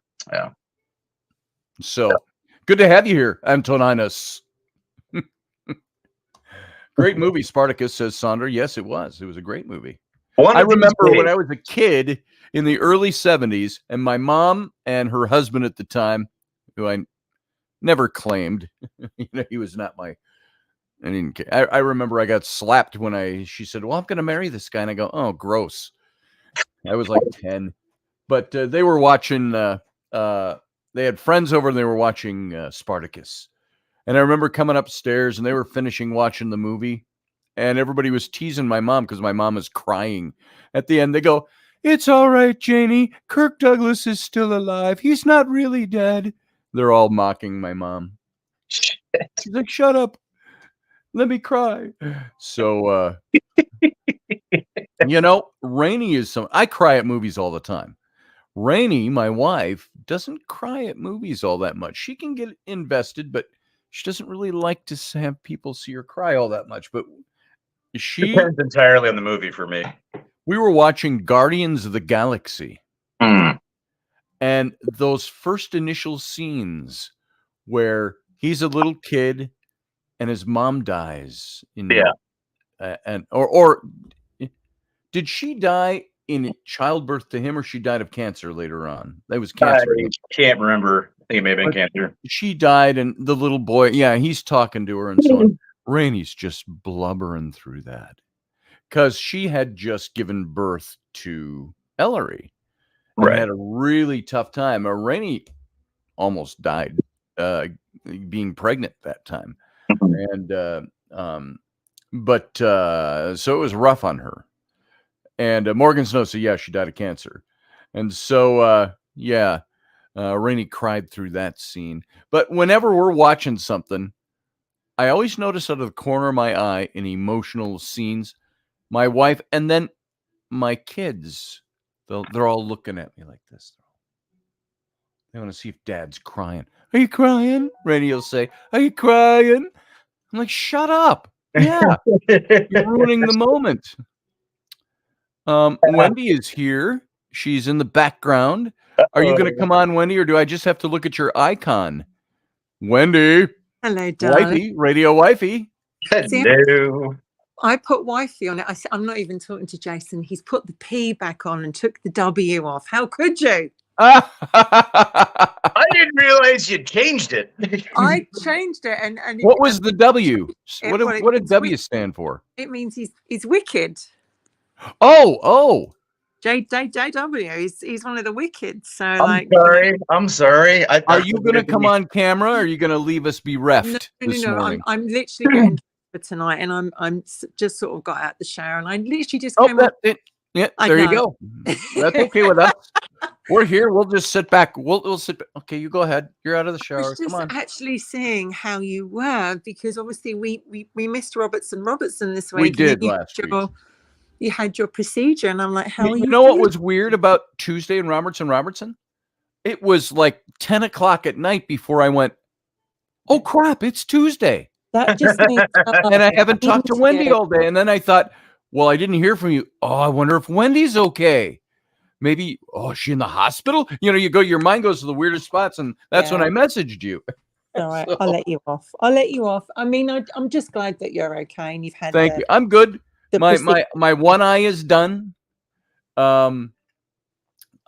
So good to have you here, Antoninus. Great movie, Spartacus, says Sonder. Yes, it was. It was a great movie. I remember when I was a kid in the early 70s, and my mom and her husband at the time, who I never claimed, he was not my. I didn't care. I remember I got slapped when she said, "Well, I'm going to marry this guy," and I go, "Oh, gross." I was like 10, but they were watching. They had friends over, and they were watching Spartacus. And I remember coming upstairs, and they were finishing watching the movie, and everybody was teasing my mom because my mom was crying. At the end, they go, "It's all right, Janie. Kirk Douglas is still alive. He's not really dead." They're all mocking my mom. She's like, "Shut up. Let me cry." So, Rainey is I cry at movies all the time. Rainey, my wife, doesn't cry at movies all that much. She can get invested, but she doesn't really like to have people see her cry all that much. But she depends entirely on the movie for me. We were watching Guardians of the Galaxy. And those first initial scenes where he's a little kid and his mom dies. Or did she die in childbirth to him, or she died of cancer later on? That was cancer. I can't remember. I think it may have been cancer. She died, and the little boy, he's talking to her and so on. Rainey's just blubbering through that because she had just given birth to Ellery. Right. Had a really tough time. Rainey almost died being pregnant that time. And so it was rough on her. And Morgan Snow said, yeah, she died of cancer. And so, Rainey cried through that scene. But whenever we're watching something, I always notice out of the corner of my eye in emotional scenes, my wife and then my kids, they're all looking at me like this. They want to see if Dad's crying. Are you crying? Rainey will say, are you crying? I'm like, shut up. Yeah, you're ruining the moment. Wendy is here. She's in the background. Are you going to come on, Wendy, or do I just have to look at your icon? Wendy. Hello, Doug. Wifey, radio wifey. Hello. I put wifey on it. I'm not even talking to Jason. He's put the P back on and took the W off. How could you? I didn't realize you changed it. I changed it. And what was the W? What did W stand for? It means he's wicked. Oh. JW. He's one of the wicked. So I'm sorry. Are you going to come on camera? Or are you going to leave us bereft? No. I'm literally getting for tonight, and I'm just sort of got out the shower, and I literally just came up. Yeah, there you go. That's okay with us. We're here. We'll just sit back. We'll sit back. Okay, you go ahead. You're out of the shower. Come on. Actually seeing how you were, because obviously we missed Robertson this week. We did last week. You had your procedure, and I'm like, how are you? You know what was weird about Tuesday and Robertson? It was like 10 o'clock at night before I went, oh crap, it's Tuesday. That just means, and I haven't talked to Wendy all day. And then I thought, well, I didn't hear from you. Oh, I wonder if Wendy's okay. Maybe, is she in the hospital? Your mind goes to the weirdest spots, and that's when I messaged you. All right, So, I'll let you off. I'll let you off. I mean, I'm just glad that you're okay and you've had thank you. I'm good. the My one eye is done.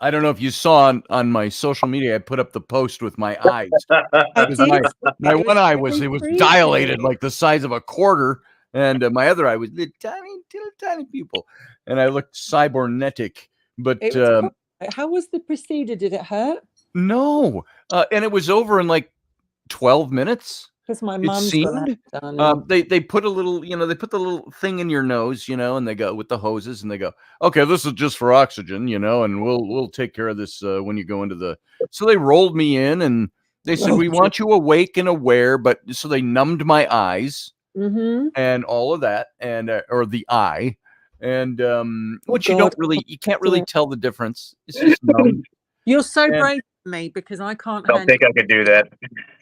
I don't know if you saw on my social media, I put up the post with my eyes. I Because did. my one eye was very dilated creepy. like the size of a quarter, and my other eye was little tiny pupil, and I looked cybernetic. But It was how was the procedure? Did it hurt? no, and it was over in like 12 minutes. Because my It mum's got seemed. that done. They put a little, they put the little thing in your nose, and they go with the hoses, and they go, okay, this is just for oxygen, and we'll take care of this when you go into the. So they rolled me in, and they said, we want you awake and aware, but so they numbed my eyes Mm-hmm. and all of that, and or the eye, and which you can't really tell the difference. It's just numbed. You're so And- brave for me because I can't Don't think I could do that.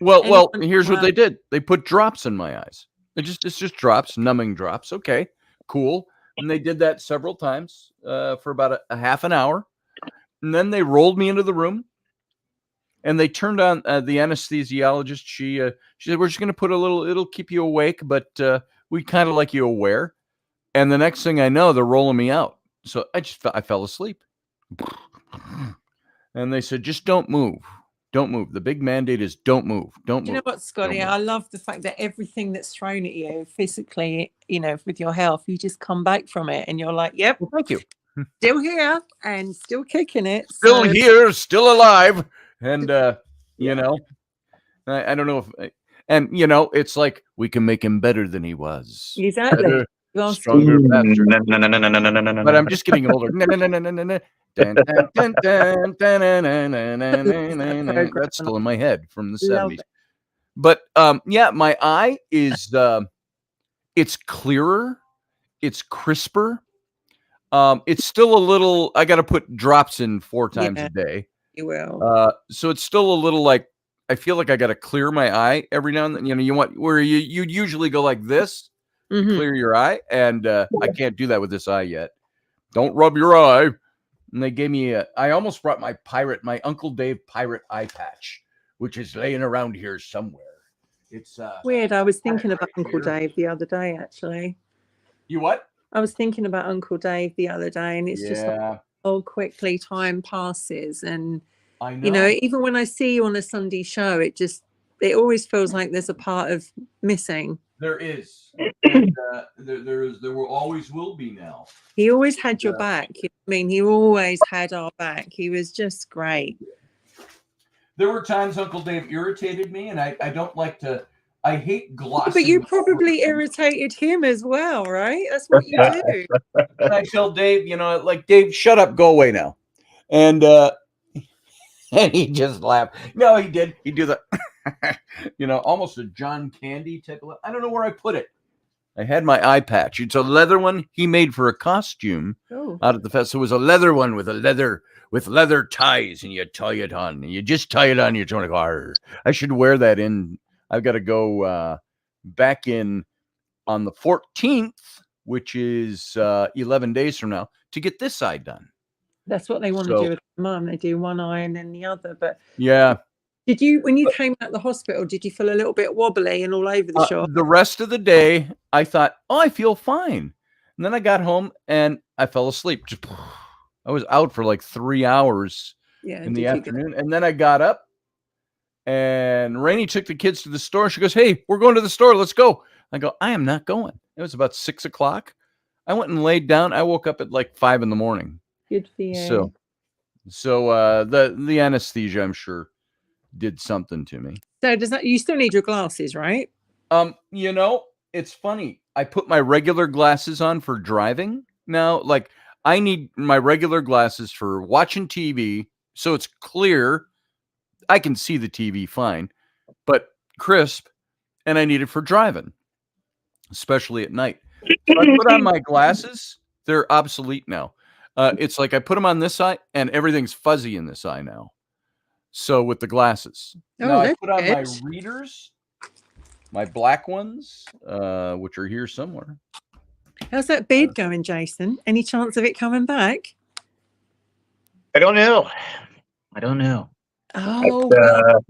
Well, Anyone here's what can they did. They put drops in my eyes. It's just drops, numbing drops. Okay, cool. And they did that several times for about a half an hour, and then they rolled me into the room, and they turned on the anesthesiologist. She said, "We're just going to put a little. It'll keep you awake, but we kind of like you aware." And the next thing I know, they're rolling me out. So I fell asleep, and they said, "Just don't move." Don't move. The big mandate is don't move. Don't move. Do you know what, Scotty? I love the fact that everything that's thrown at you physically, with your health, you just come back from it and you're like, yep, Well, thank you. still here and still kicking it. Still So, here, still alive. And, I don't know if, and, it's like we can make him better than he was. exactly. Better, Well, stronger, faster. No, no, no, no, no, no, no, no, no. But I'm just getting older. That's still in my head from the Love 70s. it. But my eye is it's clearer, it's crisper. It's still a little. I got to put drops in 4 times a day. You will. So it's still a little like I feel like I got to clear my eye every now and then. You want where you usually go like this, Mhm. clear your eye, and I can't do that with this eye yet. Don't rub your eye. And they gave me I almost brought my Uncle Dave pirate eye patch, which is laying around here somewhere. It's Weird. I was thinking right about Uncle here. Dave the other day, actually. You what? I was thinking about Uncle Dave the other day, and it's just like, Yeah, oh, quickly time passes. And, I know. even when I see you on a Sunday show, it always feels like there's a part of missing. There is. And, there always will be now. He always had your Yeah. back. He always had our back. He was just great. There were times Uncle Dave irritated me, and I don't like to. I hate glossing. But you probably irritated him as well, right? That's what you do. And I tell Dave, like Dave, shut up, go away now, and and he just laughed. No, he did. He'd do the, almost a John Candy type of. I don't know where I put it. I had my eye patch. It's a leather one he made for a costume out at the fest. So it was a leather one with leather ties, and you tie it on. And you just tie it on. You're like, "Arr." I should wear that in. I've got to go back in on the 14th, which is 11 days from now, to get this eye done. That's what they want to do with Mum. They do one eye and then the other. But yeah. When you came out of the hospital, did you feel a little bit wobbly and all over the shop? The rest of the day, I thought, I feel fine. And then I got home and I fell asleep. I was out for like 3 hours in the afternoon. And then I got up, and Rainey took the kids to the store. She goes, "Hey, we're going to the store. Let's go." I go, "I am not going." It was about 6 o'clock. I went and laid down. I woke up at like 5 a.m. Good for you. So the anesthesia, I'm sure, did something to me. So you still need your glasses, right? It's funny. I put my regular glasses on for driving now. Like I need my regular glasses for watching TV, so it's clear. I can see the TV fine, but crisp, and I need it for driving, especially at night. So I put on my glasses. They're obsolete now. It's like I put them on this eye, and everything's fuzzy in this eye now. So with the glasses, now I put on my readers, my black ones, which are here somewhere. How's that beard going, Jason? Any chance of it coming back? I don't know. Oh, But,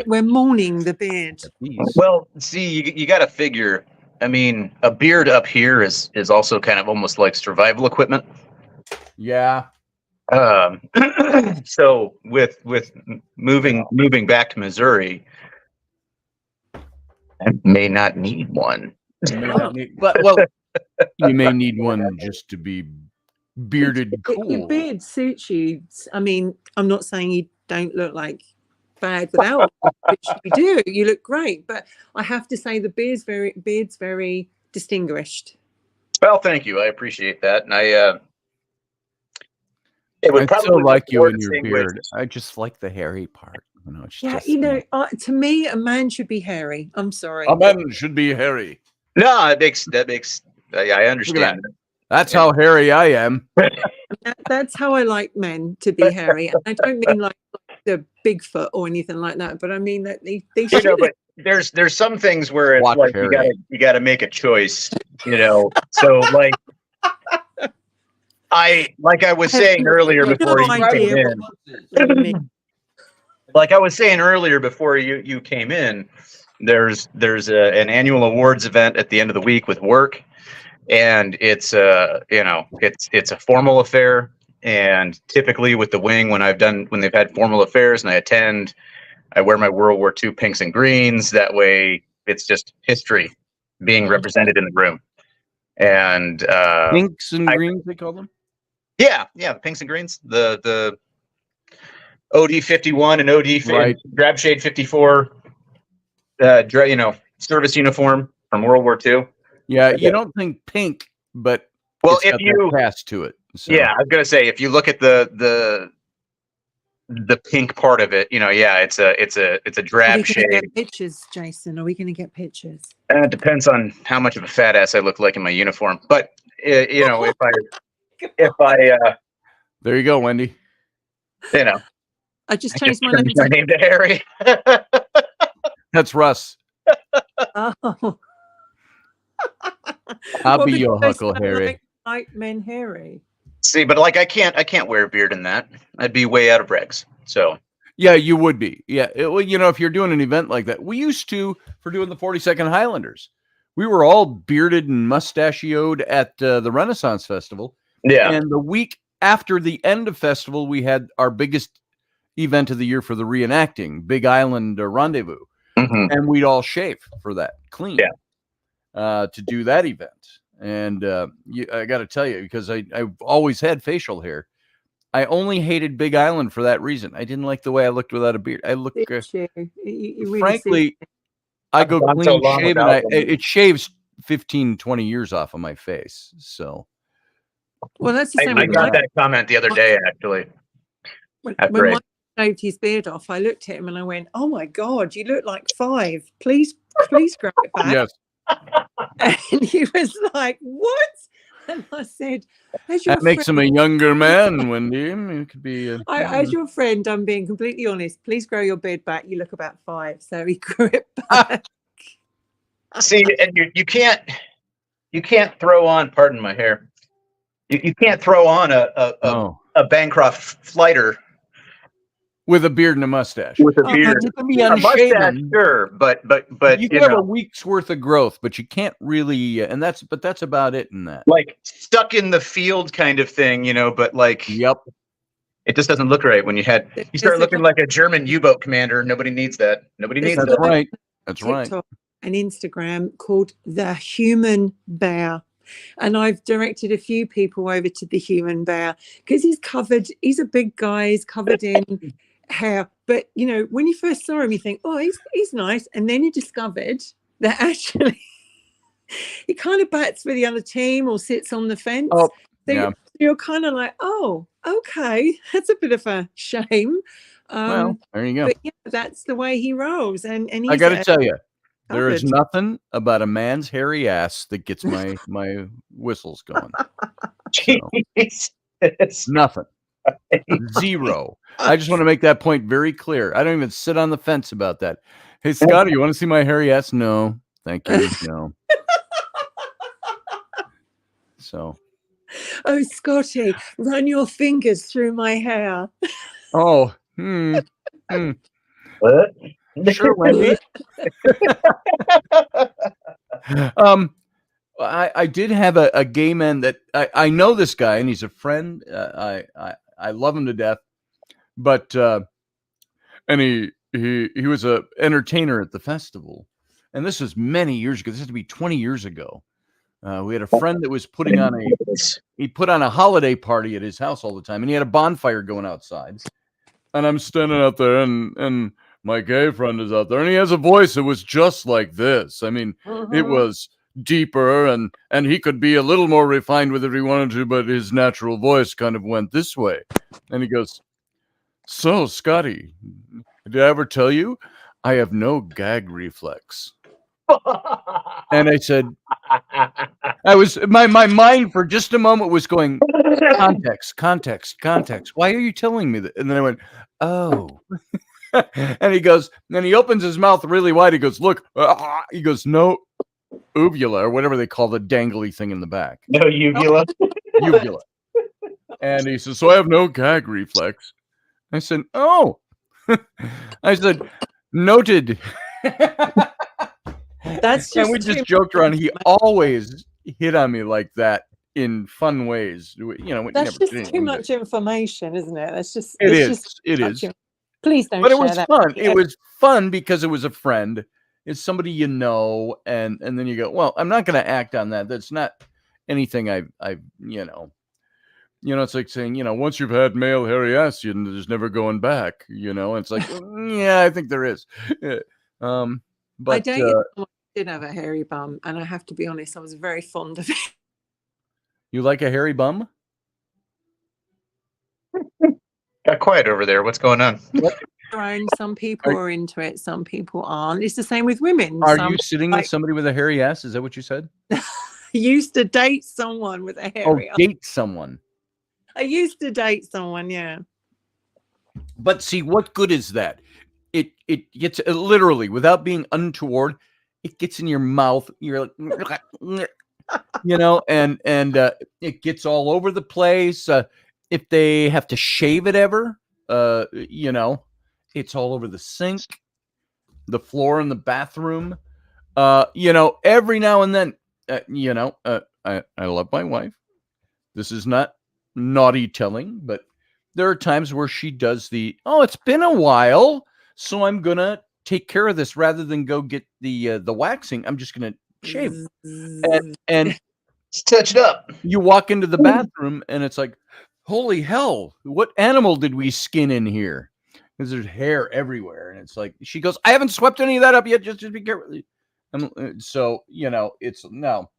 We're mourning the beard. Jeez. Well, see, you got to figure. I mean, a beard up here is also kind of almost like survival equipment. Yeah. So with moving back to Missouri, I may not need one. You may not need, but well, you may need one just to be bearded cool. Your beard suits you. I mean, I'm not saying you don't look like bad without it, which you do. You look great, but I have to say the beard's very distinguished. Well, thank you. I appreciate that, and it would I probably still like look you more in your distinguished. beard. I just like the hairy part. You know, it's Yeah, just, you know, to me, a man should be hairy. I'm sorry. a man should be hairy. No, that makes. I understand. That's how hairy I am. That's how I like men to be hairy. And I don't mean like the Bigfoot or anything like that, but I mean that they You should. know, but there's some things where it's Watch like Harry. you gotta make a choice. You know, so like I was saying earlier no before you idea came in. what you mean. Like I was saying earlier before you came in, there's an annual awards event at the end of the week with work, and it's it's a formal affair. And typically with the wing, when they've had formal affairs and I attend, I wear my World War II pinks and greens. That way, it's just history being represented in the room. And Pinks and greens, they call them. yeah, the pinks and greens, the OD 51 and OD Right. Grab Shade 54, service uniform from World War II. Yeah, you don't think pink, but Well, it's got that cast to it. So. yeah, I was gonna say if you look at the pink part of it, it's a Are we drab going to shade. get pictures, Jason? Are we going to get pictures? It depends on how much of a fat ass I look like in my uniform. But if I There you go, Wendy. I just changed my changed my name. name to Harry. That's Russ. Oh. I'll Well, be your because Huckle I Harry. like men hairy. See, but like I can't wear a beard in that. I'd be way out of regs. So Yeah, you would be. Yeah, well, if you're doing an event like that, we used to for doing the 42nd Highlanders. We were all bearded and mustachioed at the Renaissance Festival. yeah, And the week after the end of festival, we had our biggest event of the year for the reenacting, Big Island Rendezvous. Mhm. And we'd all shave for that, clean, Yeah. to do that event. And I got to tell you, because I've always had facial hair, I only hated Big Island for that reason. I didn't like the way I looked without a beard. I look, Did you? You really frankly, I go I've gone so clean long shaven. without them. It shaves 15, 20 years off of my face. So Well, that's the same I with got Mike. that comment the other day actually. When After Mike shaved his beard off, I looked at him and I went, "Oh my God, you look like 5. Please grow it back." yes, And he was like, "What?" And I said, "As your that makes friend, him a younger man, Wendy. It could be. as your friend, I'm being completely honest. Please grow your beard back. You look about 5." So he grew it back. See, and you can't throw on. Pardon my hair. You can't throw on a Bancroft flighter with a beard and a mustache. with a Oh, beard. You can be A mustache, unshaven. sure, but You can have a week's worth of growth, but you can't really. And that's about it in that. like stuck in the field kind of thing, but like Yep. it just doesn't look right when you start looking like a German U-boat commander. Nobody needs that. Nobody needs That's that. right. That's right. TikTok and Instagram called The Human Bear. And I've directed a few people over to The Human Bear because he's a big guy, he's covered in hair. But, when you first saw him, you think, oh, he's nice. And then you discovered that actually he kind of bats for the other team or sits on the fence. Oh, So yeah. you're kind of like, oh, okay, that's a bit of a shame. Well, there you go. But yeah, that's the way he rolls. And he's I got to tell you, there is covered. nothing about a man's hairy ass that gets my whistles going. Jesus. Nothing. Zero. I just want to make that point very clear. I don't even sit on the fence about that. Hey, Scotty, you want to see my hairy ass? No, thank you. No. So. Oh, Scotty, run your fingers through my hair. Oh. What? Sure, Wendy. I did have a gay man that I know this guy, and he's a friend. I love him to death, but and he was a entertainer at the festival, and this was many years ago. This had to be 20 years ago. We had a friend that was put on a holiday party at his house all the time, and he had a bonfire going outside. And I'm standing out there, and my gay friend is out there, and he has a voice that was just like this. I mean, it was deeper, and he could be a little more refined with it if he wanted to, but his natural voice kind of went this way. And he goes, "So, Scotty, did I ever tell you I have no gag reflex?" And I said, my mind for just a moment was going, context. Why are you telling me that? And then I went, oh. And he goes, and he opens his mouth really wide. He goes, look, he goes, no uvula, or whatever they call the dangly thing in the back. No uvula. Uvula. And he says, so I have no gag reflex. I said, oh. I said, noted. That's just and we just joked around. He always hit on me like that in fun ways. You know, that's just too much information, isn't it? That's just it is. Just it is. Please don't. But it share was that fun. It was fun because it was a friend. It's somebody you know, and then you go, well, I'm not going to act on that. That's not anything I it's like saying, once you've had male hairy ass, there's never going back. It's like, yeah, I think there is. But I dated someone who did have a hairy bum, and I have to be honest, I was very fond of it. You like a hairy bum? Got quiet over there. What's going on? Some people are into it, some people aren't. It's the same with women. Are you sitting with somebody with a hairy ass? Is that what you said? I used to date someone with a hairy ass. Date someone. I used to date someone, yeah. But see, what good is that? It gets literally, without being untoward, it gets in your mouth. You're like, and it gets all over the place. If they have to shave it ever, it's all over the sink, the floor in the bathroom. Every now and then, I love my wife. This is not naughty telling, but there are times where she does it's been a while, so I'm gonna take care of this rather than go get the waxing. I'm just gonna shave and just touch it up. You walk into the bathroom and it's like, holy hell, what animal did we skin in here? Because there's hair everywhere, and it's like, she goes, I haven't swept any of that up yet. Just be careful. So it's no.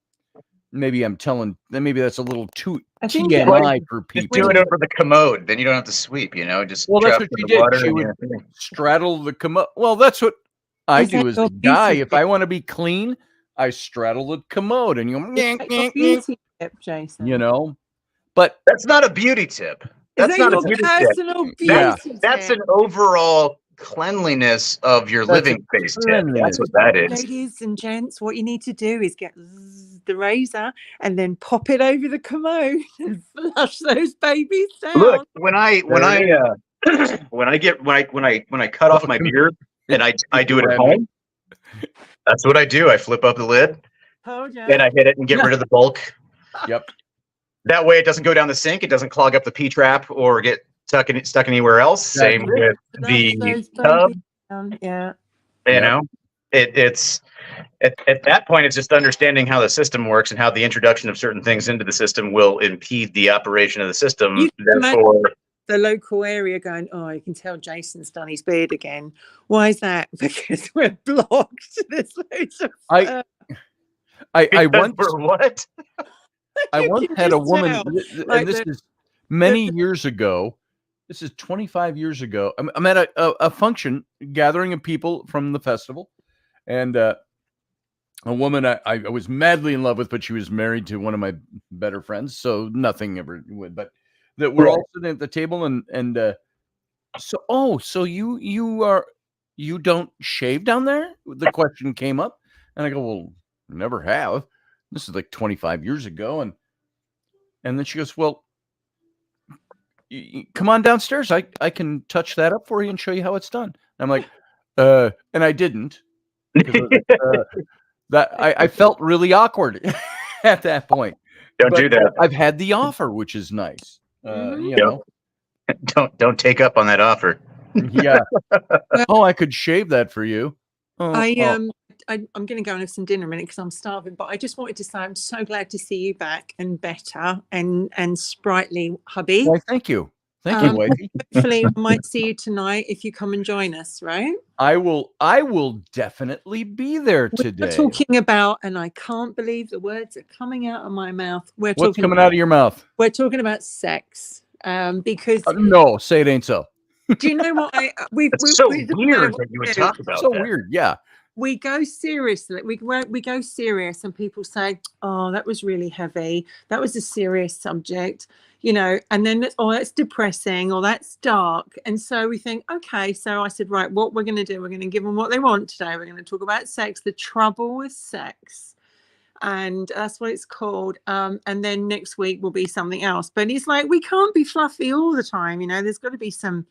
Maybe I'm telling. Maybe that's a little too TMI for people. Do it over the commode, then you don't have to sweep. Just that's what she did. She would straddle the commode. Well, that's what I do as a guy. If I want to be clean, I straddle the commode, and beauty tip, Jason. But that's not a beauty tip. That's not a beauty tip. That's an overall cleanliness of your living space tip. That's what that is. Ladies and gents, what you need to do is get the razor and then pop it over the commode and flush those babies down. Look, when I cut off my beard and I do it at home, that's what I do. I flip up the lid and I hit it and get rid of the bulk. Yep. That way it doesn't go down the sink. It doesn't clog up the P-trap or get stuck anywhere else. Same with the tub. Yeah. It's at that point, it's just understanding how the system works and how the introduction of certain things into the system will impede the operation of the system. Therefore, the local area going, oh, you can tell Jason's done his beard again. Why is that? Because we're blocked. There's loads of I once for what? I once had a woman, and this is many years ago. This is 25 years ago. I'm at a function, gathering of people from the festival, and a woman I was madly in love with, but she was married to one of my better friends, so nothing ever would. But that we're all sitting at the table, and so you don't shave down there? The question came up, and I go, well, never have. This is like 25 years ago, and then she goes, well, come on downstairs. I can touch that up for you and show you how it's done. And I'm like, And I didn't. Because, that I felt really awkward at that point. Don't But do that. I've had the offer, which is nice. You Yep. know, Don't take up on that offer. yeah. Oh, I could shave that for you. Oh, I'm going to go and have some dinner in a minute because I'm starving. But I just wanted to say I'm so glad to see you back and better and sprightly, hubby. why, thank you, wifey. Hopefully, I might see you tonight if you come and join us. Right? I will definitely be there today. We're talking about, and I can't believe the words are coming out of my mouth. What's coming out of your mouth? We're talking about sex. Because no, say it ain't so. do you know what It's so weird that you would talk about So that. weird, yeah. We go seriously. We go serious, and people say, "Oh, that was really heavy. That was a serious subject," you know. And then, that's depressing, or that's dark. And so we think, okay. So I said, right, what we're going to do? We're going to give them what they want today. We're going to talk about sex, the trouble with sex, and that's what it's called. And then next week will be something else. But it's like we can't be fluffy all the time, you know. There's got to be some.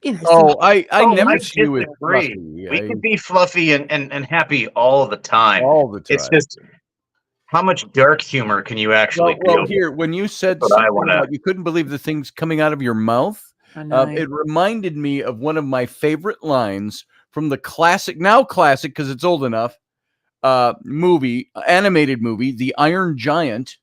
I never see you with disagree. fluffy. We can be fluffy and happy all the time. all the time. It's just how much dark humor can you actually well, do? here, when you said But I something wanna- about you couldn't believe the things coming out of your mouth, I know. it reminded me of one of my favorite lines from the classic, now classic because it's old enough, animated movie, The Iron Giant,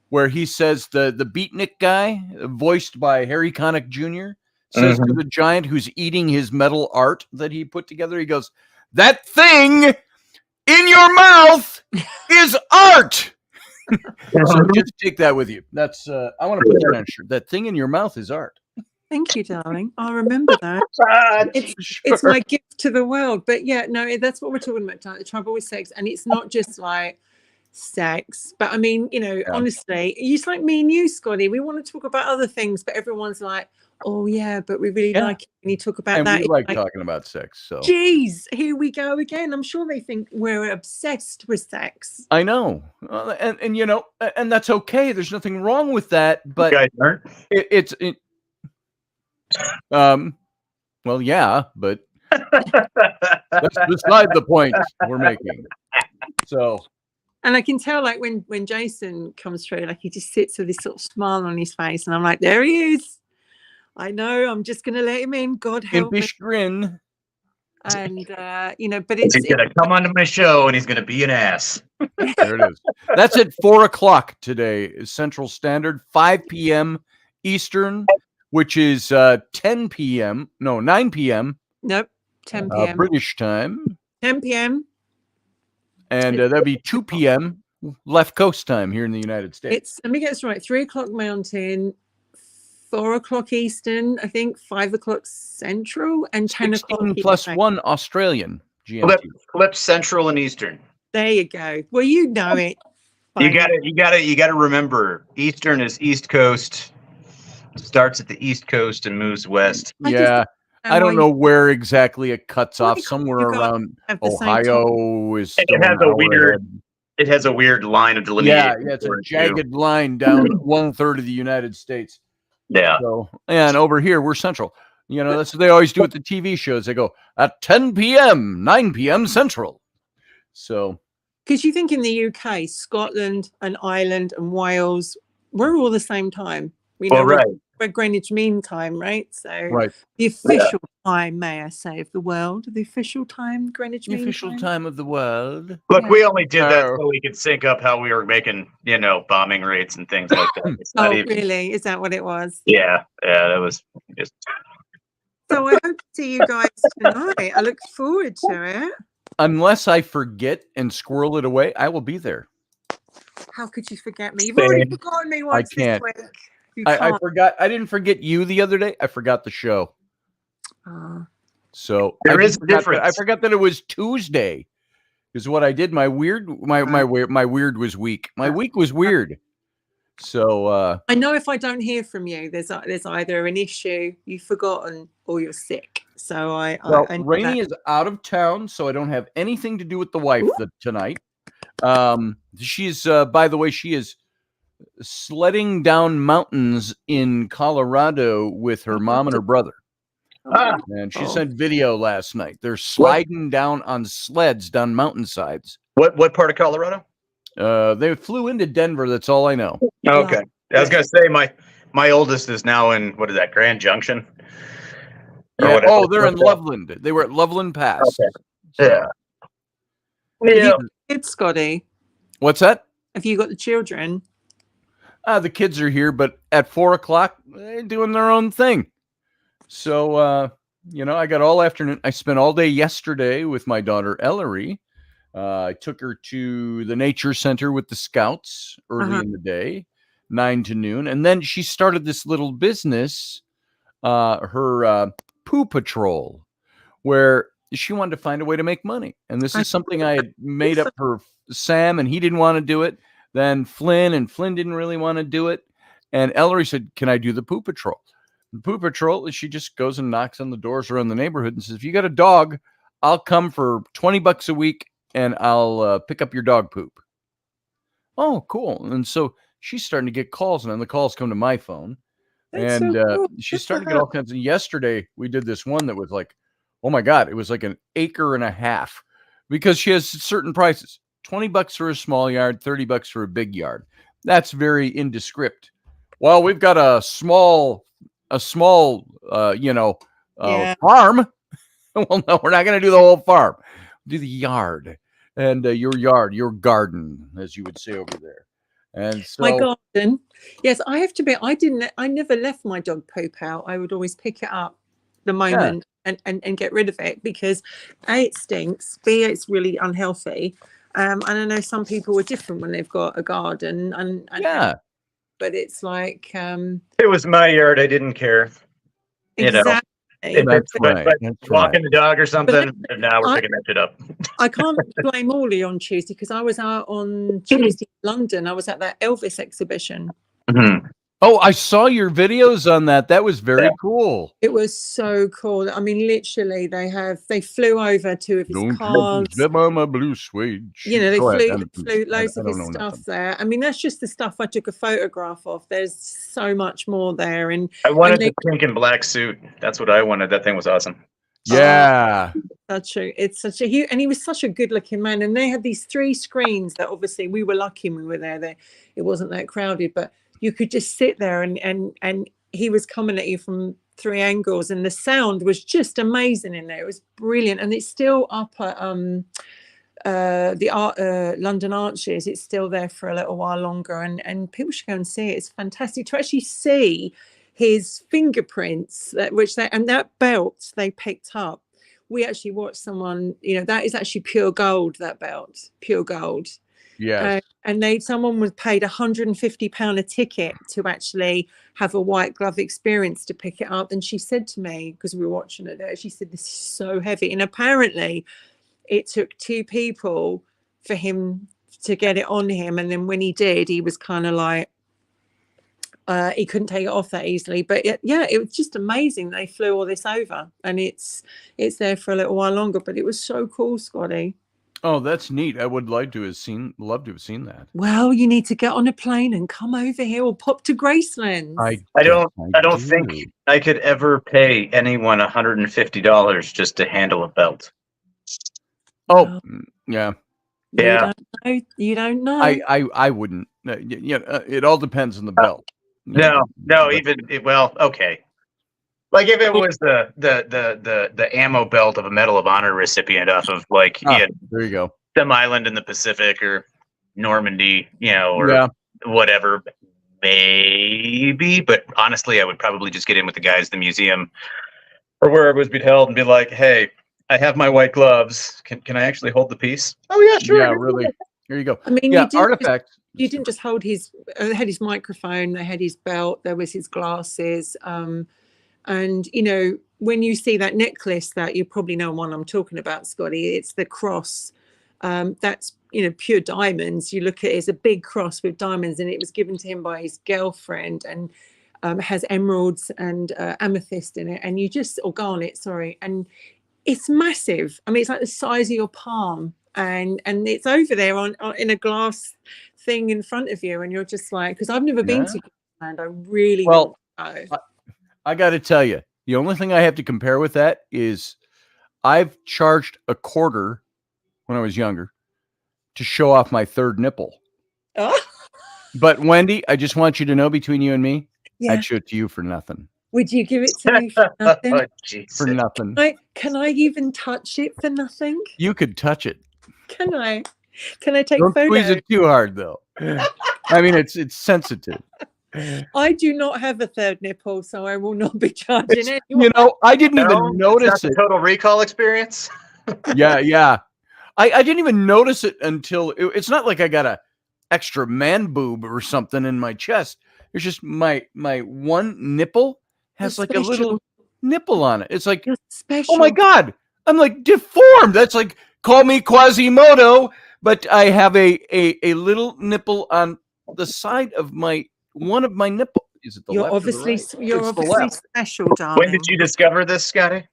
where he says the beatnik guy, voiced by Harry Connick Jr., says to the giant who's eating his metal art that he put together, he goes, "That thing in your mouth is art." So just take that with you. That's I want to put that on a shirt. That thing in your mouth is art. Thank you, darling. I'll remember that. It's my gift to the world. But yeah, no, that's what we're talking about tonight, the trouble with sex. And it's not just like sex, but I mean, you know, honestly, it's like me and you, Scotty. We want to talk about other things, but everyone's like, oh yeah, but we really like it when you talk about and that. we like talking about sex. So geez, here we go again. I'm sure they think we're obsessed with sex. I know, and you know, and that's okay. There's nothing wrong with that. But You guys aren't? it's well, yeah, but that's beside the point we're making. So. And I can tell, like, when Jason comes through, like, he just sits with this sort of smile on his face, and I'm like, there he is. I know. I'm just going to let him in. God help me. Impish grin. And you know, but he's going to come onto my show, and he's going to be an ass. There it is. That's at 4:00 today, Central Standard, 5 p.m. Eastern, which is 10 p.m. No, 9 p.m. Nope, 10 p.m. British time. 10 p.m. And that'd be 2 p.m. left coast time here in the United States. Let me get this right. 3:00 Mountain, 4:00 Eastern, I think, 5:00 Central, and 10:00 plus 1 Australian GMT. Flip Central and Eastern. There you go. Well, you know it. You got to remember, Eastern is East Coast. Starts at the East Coast and moves west. Yeah. I don't know where exactly it cuts off. Somewhere around Ohio is. It has a weird line of delineation. Yeah, it's a jagged line down 1/3 of the United States. Yeah. So, and over here we're central. You know, that's what they always do at the TV shows. They go at 10 p.m., 9 p.m. Central. So, because you think in the UK, Scotland and Ireland and Wales, we're all the same time. We know we're Greenwich Mean Time, right? So the official time, may I say, of the world, the official time, Greenwich Mean Time. The official time of the world. Look, we only did that so we could sync up how we were making, you know, bombing rates and things like that. Really? Is that what it was? Yeah, that was just. So I hope to see you guys tonight. I look forward to it. Unless I forget and squirrel it away, I will be there. How could you forget me? You've already forgotten me once I can't. this week. I forgot. I didn't forget you the other day. I forgot the show. So there is a difference. I forgot that it was Tuesday. Is what I did. My weird was weak. My week was weird. So I know if I don't hear from you, there's either an issue, you've forgotten, or you're sick. So Rainey is out of town, so I don't have anything to do with the wife tonight. She's by the way, she is sledding down mountains in Colorado with her mom and her brother. Ah, And she Oh. sent video last night. They're sliding down on sleds down mountainsides. what part of Colorado? They flew into Denver. That's all I know. Okay. I was gonna say my oldest is now in what is that, Grand Junction? Or Yeah. whatever. Oh, they're in Loveland. They were at Loveland Pass. Okay. So- Yeah. Have Yeah. you got kids, Scotty? What's that? Have you got the children? The kids are here, but at 4:00, they're doing their own thing. So, I got all afternoon. I spent all day yesterday with my daughter, Ellery. I took her to the nature center with the scouts early in the day, 9 to noon. And then she started this little business, her Poo Patrol, where she wanted to find a way to make money. And this is something I had made up for Sam, and he didn't want to do it. Then Flynn didn't really want to do it. And Ellery said, "Can I do the Poo Patrol?" The Poo Patrol, she just goes and knocks on the doors around the neighborhood and says, "If you got a dog, I'll come for $20 a week and I'll pick up your dog poop." Oh, cool. And so she's starting to get calls, and then the calls come to my phone. That's And so cool. she's Good starting for to get her. all kinds of. Yesterday, we did this one that was like, oh my God, it was like an acre and a half, because she has certain prices. $20 for a small yard, $30 for a big yard. That's very indescript. Well, we've got a small, Yeah. farm. Well, no, we're not going to do the whole farm. Do the yard, and your garden, as you would say over there. And so, My garden. Yes, I have to be. I never left my dog poop out. I would always pick it up the moment and get rid of it, because A, it stinks, B, it's really unhealthy. And I know some people are different when they've got a garden, and but it's like It was my yard. I didn't care. You know. exactly. That's But right. That's walking right. the dog or something, and now we're I- picking that shit up. I can't blame Orly on Tuesday, because I was out on Tuesday in London. I was at that Elvis exhibition. Mhm. Oh, I saw your videos on that. That was very cool. It was so cool. I mean, literally, they flew over two of his cars. Step on my blue suede shoe. You know, they Go ahead. flew loads I of don't his know stuff nothing. there. I mean, that's just the stuff I took a photograph of. There's so much more there. And I wanted they- the pink and black suit. That's what I wanted. That thing was awesome. Yeah. it's such a huge, and he was such a good looking man. And they had these 3 screens that obviously we were lucky when we were there. It wasn't that crowded, but you could just sit there and he was coming at you from 3 angles, and the sound was just amazing in there. It was brilliant. And it's still up at the London Arches. It's still there for a little while longer, and people should go and see it. It's fantastic to actually see his fingerprints, and that belt they picked up. We actually watched someone, that is actually pure gold, that belt, pure gold. Yes. And someone was paid £150 a ticket to actually have a white glove experience to pick it up. And she said to me, because we were watching it there, she said, "This is so heavy." And apparently it took 2 people for him to get it on him. And then when he did, he was kind of like, he couldn't take it off that easily. But it was just amazing. They flew all this over, and it's there for a little while longer. But it was so cool, Scotty. Oh, that's neat. I would love to have seen that. Well, you need to get on a plane and come over here, or pop to Graceland. I don't think I could ever pay anyone $150 just to handle a belt. Oh, yeah. You don't know. I wouldn't. It all depends on the belt. No, okay. Like if it was the ammo belt of a Medal of Honor recipient off of there you go. some island in the Pacific or Normandy, or whatever, maybe. But honestly, I would probably just get in with the guys at the museum or wherever it was being held and be like, "Hey, I have my white gloves. Can I actually hold the piece?" "Oh yeah, sure." Yeah, really. Here you go. I mean, Artifact. You didn't just hold they had his microphone, they had his belt, there was his glasses. And, when you see that necklace, that you probably know one I'm talking about, Scotty, it's the cross. That's, pure diamonds. You look at it, it's a big cross with diamonds, and it was given to him by his girlfriend, and has emeralds and amethyst in it, and or garnet, sorry. And it's massive. I mean, it's like the size of your palm, and it's over there in a glass thing in front of you, and you're just like, because I've never been to Graceland, I really want to go. I got to tell you, The only thing I have to compare with that is I've charged a quarter when I was younger to show off my third nipple. Oh, But Wendy, I just want you to know, between you and me, yeah. I'd show it to you for nothing. Would you give it to me for nothing? Oh, Jesus. For nothing. Can I even touch it for nothing? You could touch it. Can I? Can I take Don't squeeze photos? it too hard, though. I mean, it's sensitive. I do not have a third nipple, so I will not be charging anyone. You know, I didn't No, even notice it's not it. the Total Recall experience. Yeah. I didn't even notice it until it's not like I got a extra man boob or something in my chest. It's just my one nipple has You're like a little special. nipple on it. It's like, You're special. oh my God, I'm like deformed. That's like, call me Quasimodo, but I have a little nipple on the side of one of my nipples. Is it the You're left or the obviously right? you're It's the obviously left. special, When darling. did you discover this, Scotty?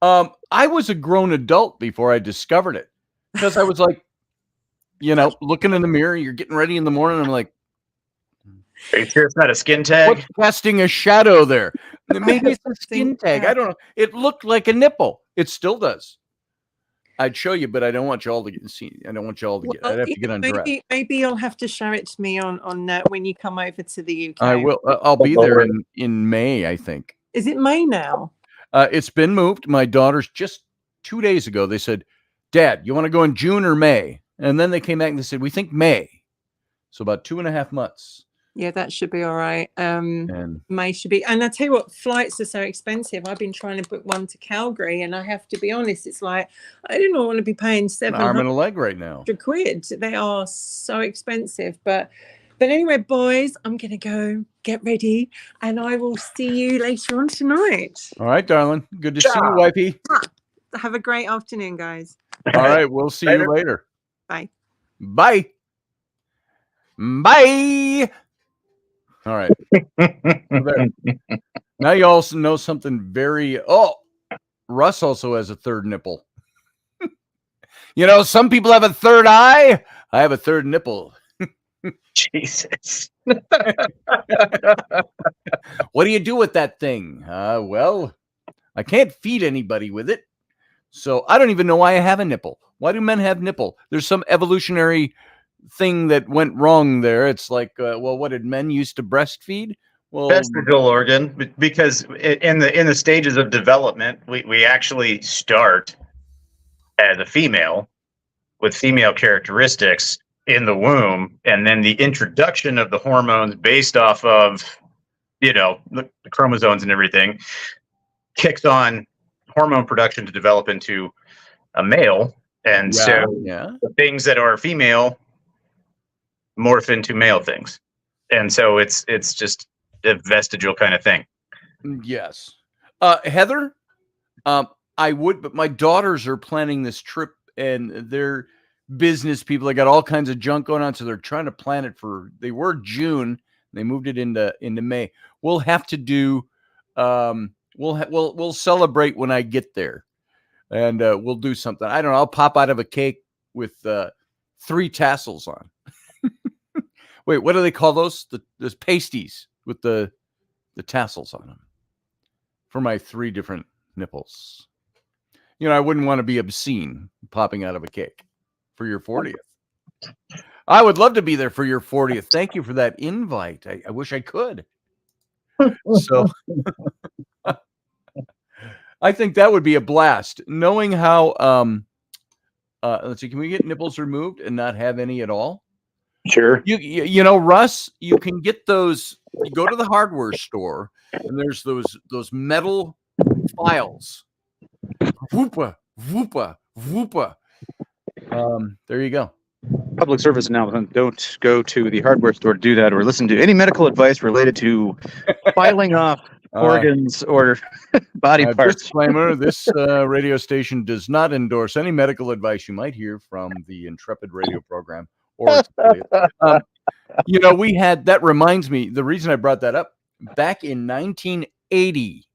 I was a grown adult before I discovered it, because I was like, looking in the mirror, you're getting ready in the morning. I'm like, Are you sure it's not a skin tag? what's casting a shadow there? Maybe it's a skin tag. I don't know. It looked like a nipple. It still does. I'd show you, but I don't want you all to get seen. I don't want you all to get. I'd have to get undressed. Maybe you'll have to show it to me on when you come over to the UK. I will. I'll be there in May, I think. Is it May now? It's been moved. My daughters just 2 days ago, they said, Dad, you want to go in June or May? And then they came back and they said, we think May. So about 2.5 months. Yeah, that should be all right. And May should be. And I tell you what, flights are so expensive. I've been trying to book one to Calgary, and I have to be honest, it's like I do not want to be paying an arm and a 700 leg right now. quid. They are so expensive. But anyway, boys, I'm gonna go get ready, and I will see you later on tonight. All right, darling. Good to see you, Ciao. wifey. Have a great afternoon, guys. All right, we'll see you later. Bye. Bye. Bye. All right. There. Now you also know something very. Oh, Russ also has a third nipple. Some people have a third eye. I have a third nipple. Jesus. What do you do with that thing? Well, I can't feed anybody with it. So I don't even know why I have a nipple. Why do men have nipple? There's some evolutionary thing that went wrong there. It's like, what did men used to breastfeed? Well, Vestigial organ, because in the stages of development, we actually start as a female with female characteristics in the womb, and then the introduction of the hormones based off of the chromosomes and everything kicks on hormone production to develop into a male, and so the things that are female morph into male things, and so it's just a vestigial kind of thing. Yes. Heather, I would, but my daughters are planning this trip, and they're business people. They got all kinds of junk going on, so they're trying to plan it they were June, they moved it into May. We'll have to do we'll celebrate when I get there, and we'll do something. I don't know, I'll pop out of a cake with 3 tassels on. Wait, what do they call those? Those pasties with the tassels on them for my 3 different nipples. I wouldn't want to be obscene popping out of a cake for your 40th. I would love to be there for your 40th. Thank you for that invite. I wish I could. So I think that would be a blast. Knowing how let's see, can we get nipples removed and not have any at all? Sure. Russ, you can get those. You go to the hardware store, and there's those metal files. Whoopa, whoopa, whoopa. There you go. Public service announcement: don't go to the hardware store to do that, or listen to any medical advice related to filing off organs or body parts. Disclaimer: this radio station does not endorse any medical advice you might hear from the Intrepid radio program. Or we had, that reminds me, the reason I brought that up, back in 1980,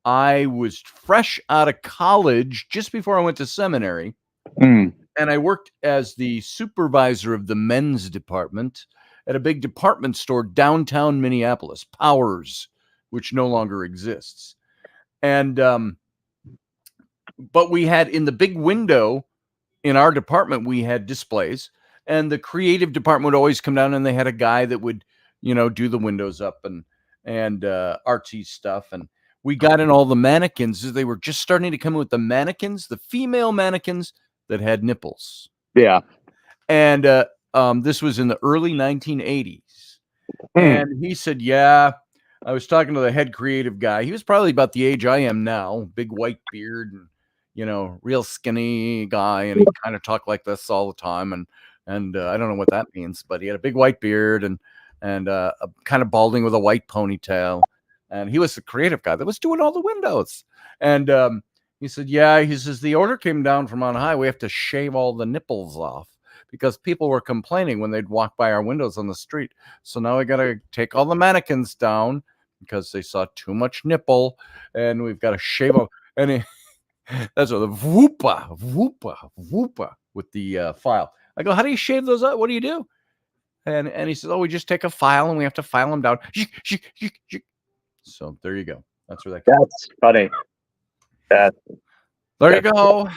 I was fresh out of college just before I went to seminary. And I worked as the supervisor of the men's department at a big department store downtown Minneapolis, Powers, which no longer exists. And but we had in the big window in our department, we had displays, and the creative department would always come down, and they had a guy that would, do the windows up and artsy stuff. And we got in all the mannequins. They were just starting to come in with the mannequins, the female mannequins that had nipples. Yeah. And this was in the early 1980s. And he said, yeah, I was talking to the head creative guy. He was probably about the age I am now, big white beard and, real skinny guy. And he kind of talked like this all the time. And I don't know what that means, but he had a big white beard and a kind of balding with a white ponytail. And he was the creative guy that was doing all the windows. And he said, yeah, he says, the order came down from on high. We have to shave all the nipples off because people were complaining when they'd walk by our windows on the street. So now we got to take all the mannequins down because they saw too much nipple, and we've got to shave them. And that's what the whoopa with the file. I go, how do you shave those up? What do you do? And he says, oh, we just take a file and we have to file them down. So there you go. That's where that comes. That's funny. There you go.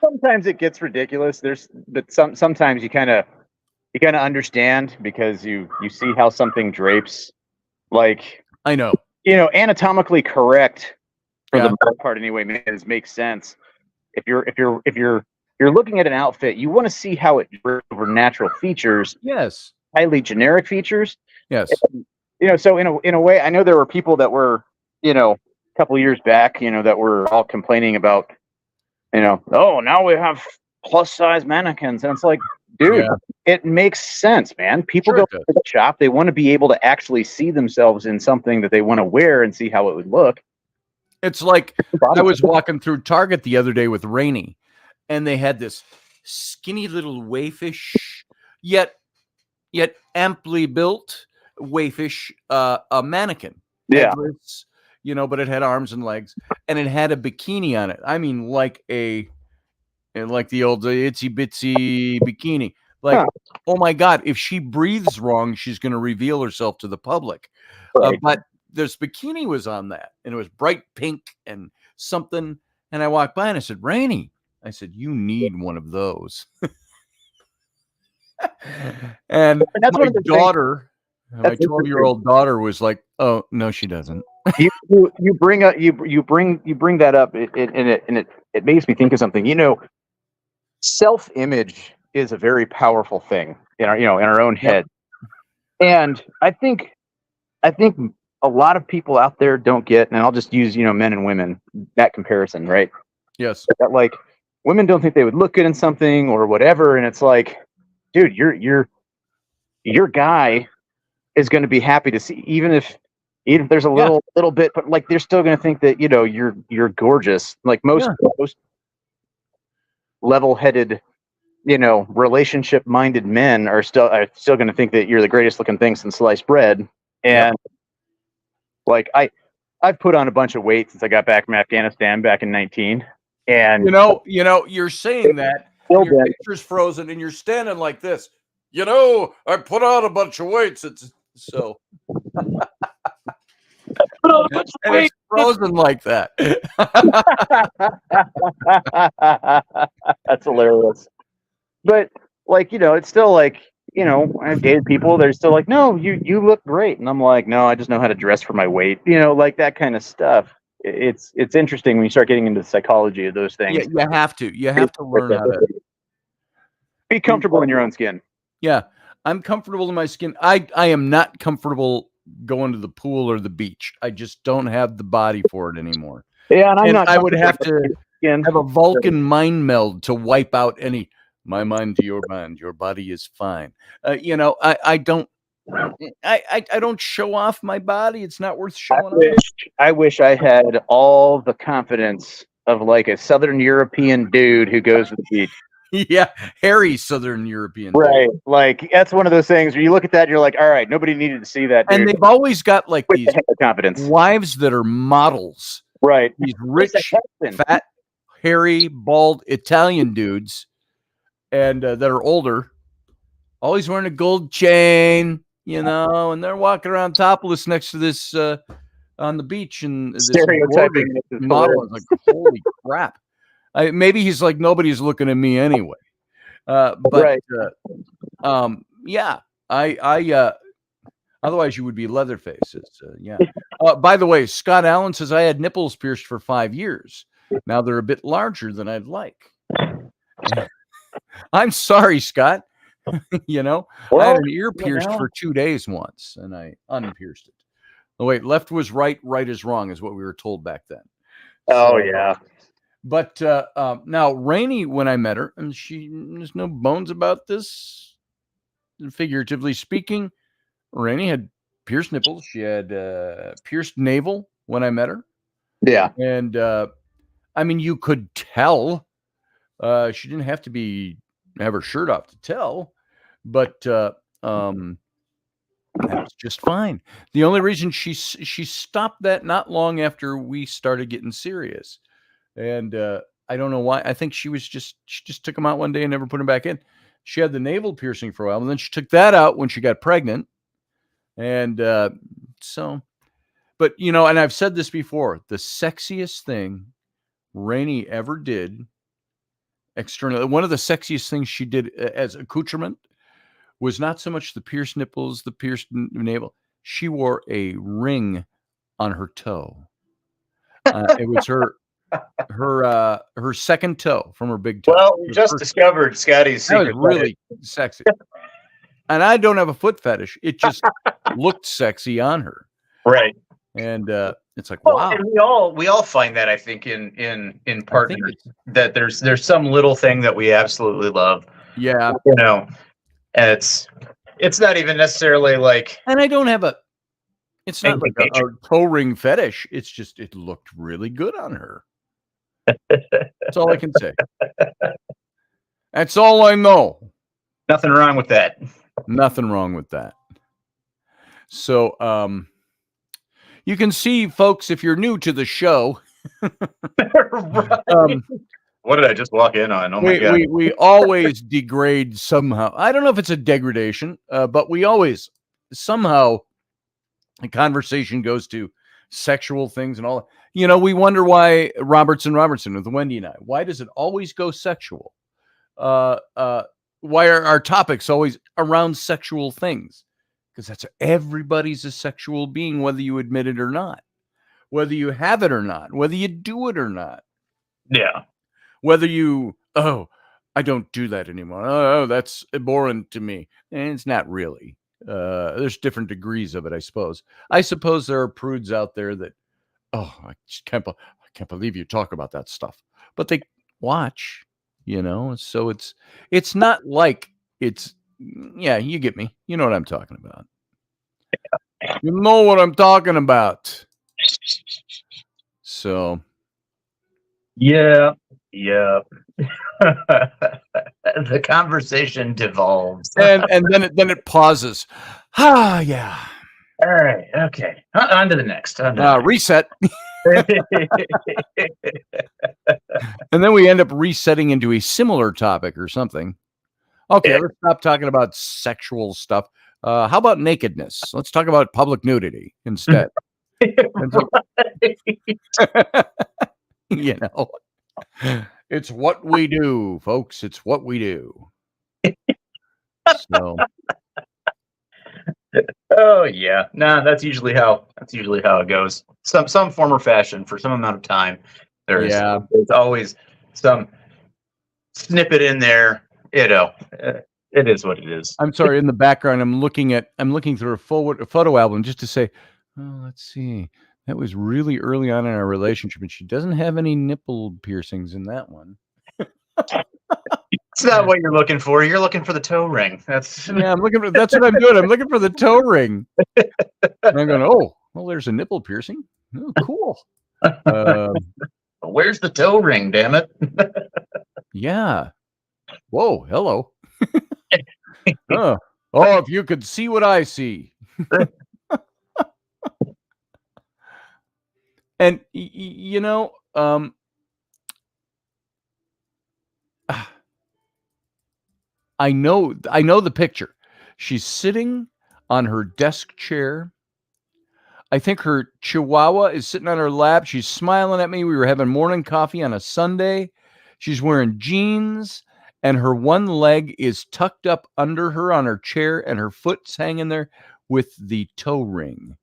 Sometimes it gets ridiculous. But sometimes you kind of understand because you see how something drapes. Like, I know. Anatomically correct for the most part anyway, makes sense. If you're looking at an outfit, you want to see how it drapes over natural features. Yes. Highly generic features. Yes. And, so in a way, I know there were people that were, a couple of years back, that were all complaining about, oh, now we have plus size mannequins. And it's like, dude, it makes sense, man. People go to the shop. They want to be able to actually see themselves in something that they want to wear and see how it would look. It's like I was walking through Target the other day with Rainey, and they had this skinny little waifish, yet amply built waifish a mannequin. Yeah. Headless, but it had arms and legs, and it had a bikini on it. I mean, like the old itsy bitsy bikini. Like, oh my God, if she breathes wrong, she's going to reveal herself to the public. Right. But this bikini was on that, and it was bright pink and something. And I walked by and I said, Rainey, I said, you need one of those. And that's my daughter, my 12-year-old daughter was like, oh, no, she doesn't. you bring that up, and it makes me think of something. Self-image is a very powerful thing in our own head, and I think a lot of people out there don't get, and I'll just use men and women, that comparison, right? Yes. That, like, women don't think they would look good in something or whatever, and it's like, dude, your guy is going to be happy to see, even if there's a little bit, but like they're still going to think that you're gorgeous. Like most level-headed, relationship-minded men are still going to think that you're the greatest looking thing since sliced bread. And like I've put on a bunch of weight since I got back from Afghanistan back in 19. And you're saying that your picture's frozen and you're standing like this. I put on a bunch of weights. It's so and it's frozen like that. That's hilarious. But like, it's still like, I've dated people, they're still like, no, you look great. And I'm like, no, I just know how to dress for my weight, like that kind of stuff. It's interesting when you start getting into the psychology of those things. Yeah, you have to learn how to be comfortable in your own skin. Yeah, I'm comfortable in my skin. I am not comfortable going to the pool or the beach. I just don't have the body for it anymore. Yeah, and I would have to have a Vulcan mind meld to wipe out any my mind to your mind. Your body is fine. I don't show off my body. It's not worth showing off. I wish I had all the confidence of like a Southern European dude who goes to the beach. Yeah, hairy Southern European. Right. Like, that's one of those things where you look at that and you're like, all right, nobody needed to see that, dude. And they've always got like these confidence wives that are models. Right. These rich, fat, hairy, bald Italian dudes and that are older, always wearing a gold chain, and they're walking around topless next to this on the beach, and this Stereotyping gorgeous this is model. I hilarious. was like, holy crap! Maybe he's like, nobody's looking at me anyway. But Right. yeah, I otherwise you would be Leatherface. Yeah. By the way, Scott Allen says I had nipples pierced for 5 years. Now they're a bit larger than I'd like. I'm sorry, Scott. You know, I had an ear pierced for 2 days once, and I unpierced it. Oh, wait, left was right, right is wrong, is what we were told back then. Oh yeah. But now Rainey, when I met her, and there's no bones about this, figuratively speaking, Rainey had pierced nipples. She had pierced navel when I met her. Yeah. And I mean, you could tell. She didn't have to have her shirt off to tell, but that was just fine. The only reason she stopped that not long after we started getting serious, and I don't know why. I think she just took them out one day and never put them back in. She had the navel piercing for a while, and then she took that out when she got pregnant, and so. But you know, and I've said this before: the sexiest thing Rainey ever did externally, one of the sexiest things she did as accoutrement, was not so much the pierced nipples, the pierced navel. She wore a ring on her toe. It was her second toe from her big toe. Well, we just discovered Scotty's That was secret. really sexy. And I don't have a foot fetish. It just looked sexy on her. Right. And it's like, Well, wow. and we all find that, I think, in partners, that there's some little thing that we absolutely love. Yeah. You know, and it's not even necessarily like. And I don't have it's not like a toe ring fetish. It's just, it looked really good on her. That's all I can say. That's all I know. Nothing wrong with that. Nothing wrong with that. So, you can see, folks, if you're new to the show, Right. What did I just walk in on? Oh my God. We always degrade somehow. I don't know if it's a degradation, but we always somehow, the conversation goes to sexual things and all. You know, we wonder why Robertson with Wendy and I, why does it always go sexual? Why are our topics always around sexual things? Because everybody's a sexual being, whether you admit it or not, whether you have it or not, whether you do it or not. Yeah. Whether I don't do that anymore. Oh, that's abhorrent to me. And it's not really. There's different degrees of it, I suppose. I suppose there are prudes out there that, I can't believe you talk about that stuff. But they watch, you know. So it's not like it's. Yeah, you get me. You know what I'm talking about. You know what I'm talking about. So. Yeah. The conversation devolves. and then it pauses. Yeah. All right. Okay. On to the next. Reset. And then we end up resetting into a similar topic or something. Okay, let's stop talking about sexual stuff. How about nakedness? Let's talk about public nudity instead. You know, it's what we do, folks. It's what we do. So. Oh yeah, that's usually how it goes. Some form or fashion for some amount of time. There's always some snippet in there. You know, it is what it is. I'm sorry. In the background, I'm looking through a photo album just to say, let's see. That was really early on in our relationship, and she doesn't have any nipple piercings in that one. It's not what you're looking for. You're looking for the toe ring. That's I'm looking for. That's what I'm doing. I'm looking for the toe ring. And I'm going, oh, well, there's a nipple piercing. Oh, cool. Where's the toe ring? Damn it. Yeah. Whoa. Hello. If you could see what I see. And you know, I know the picture. She's sitting on her desk chair I think her Chihuahua is sitting on her lap. She's smiling at me. We were having morning coffee on a Sunday. She's wearing jeans, and her one leg is tucked up under her on her chair, and her foot's hanging there with the toe ring.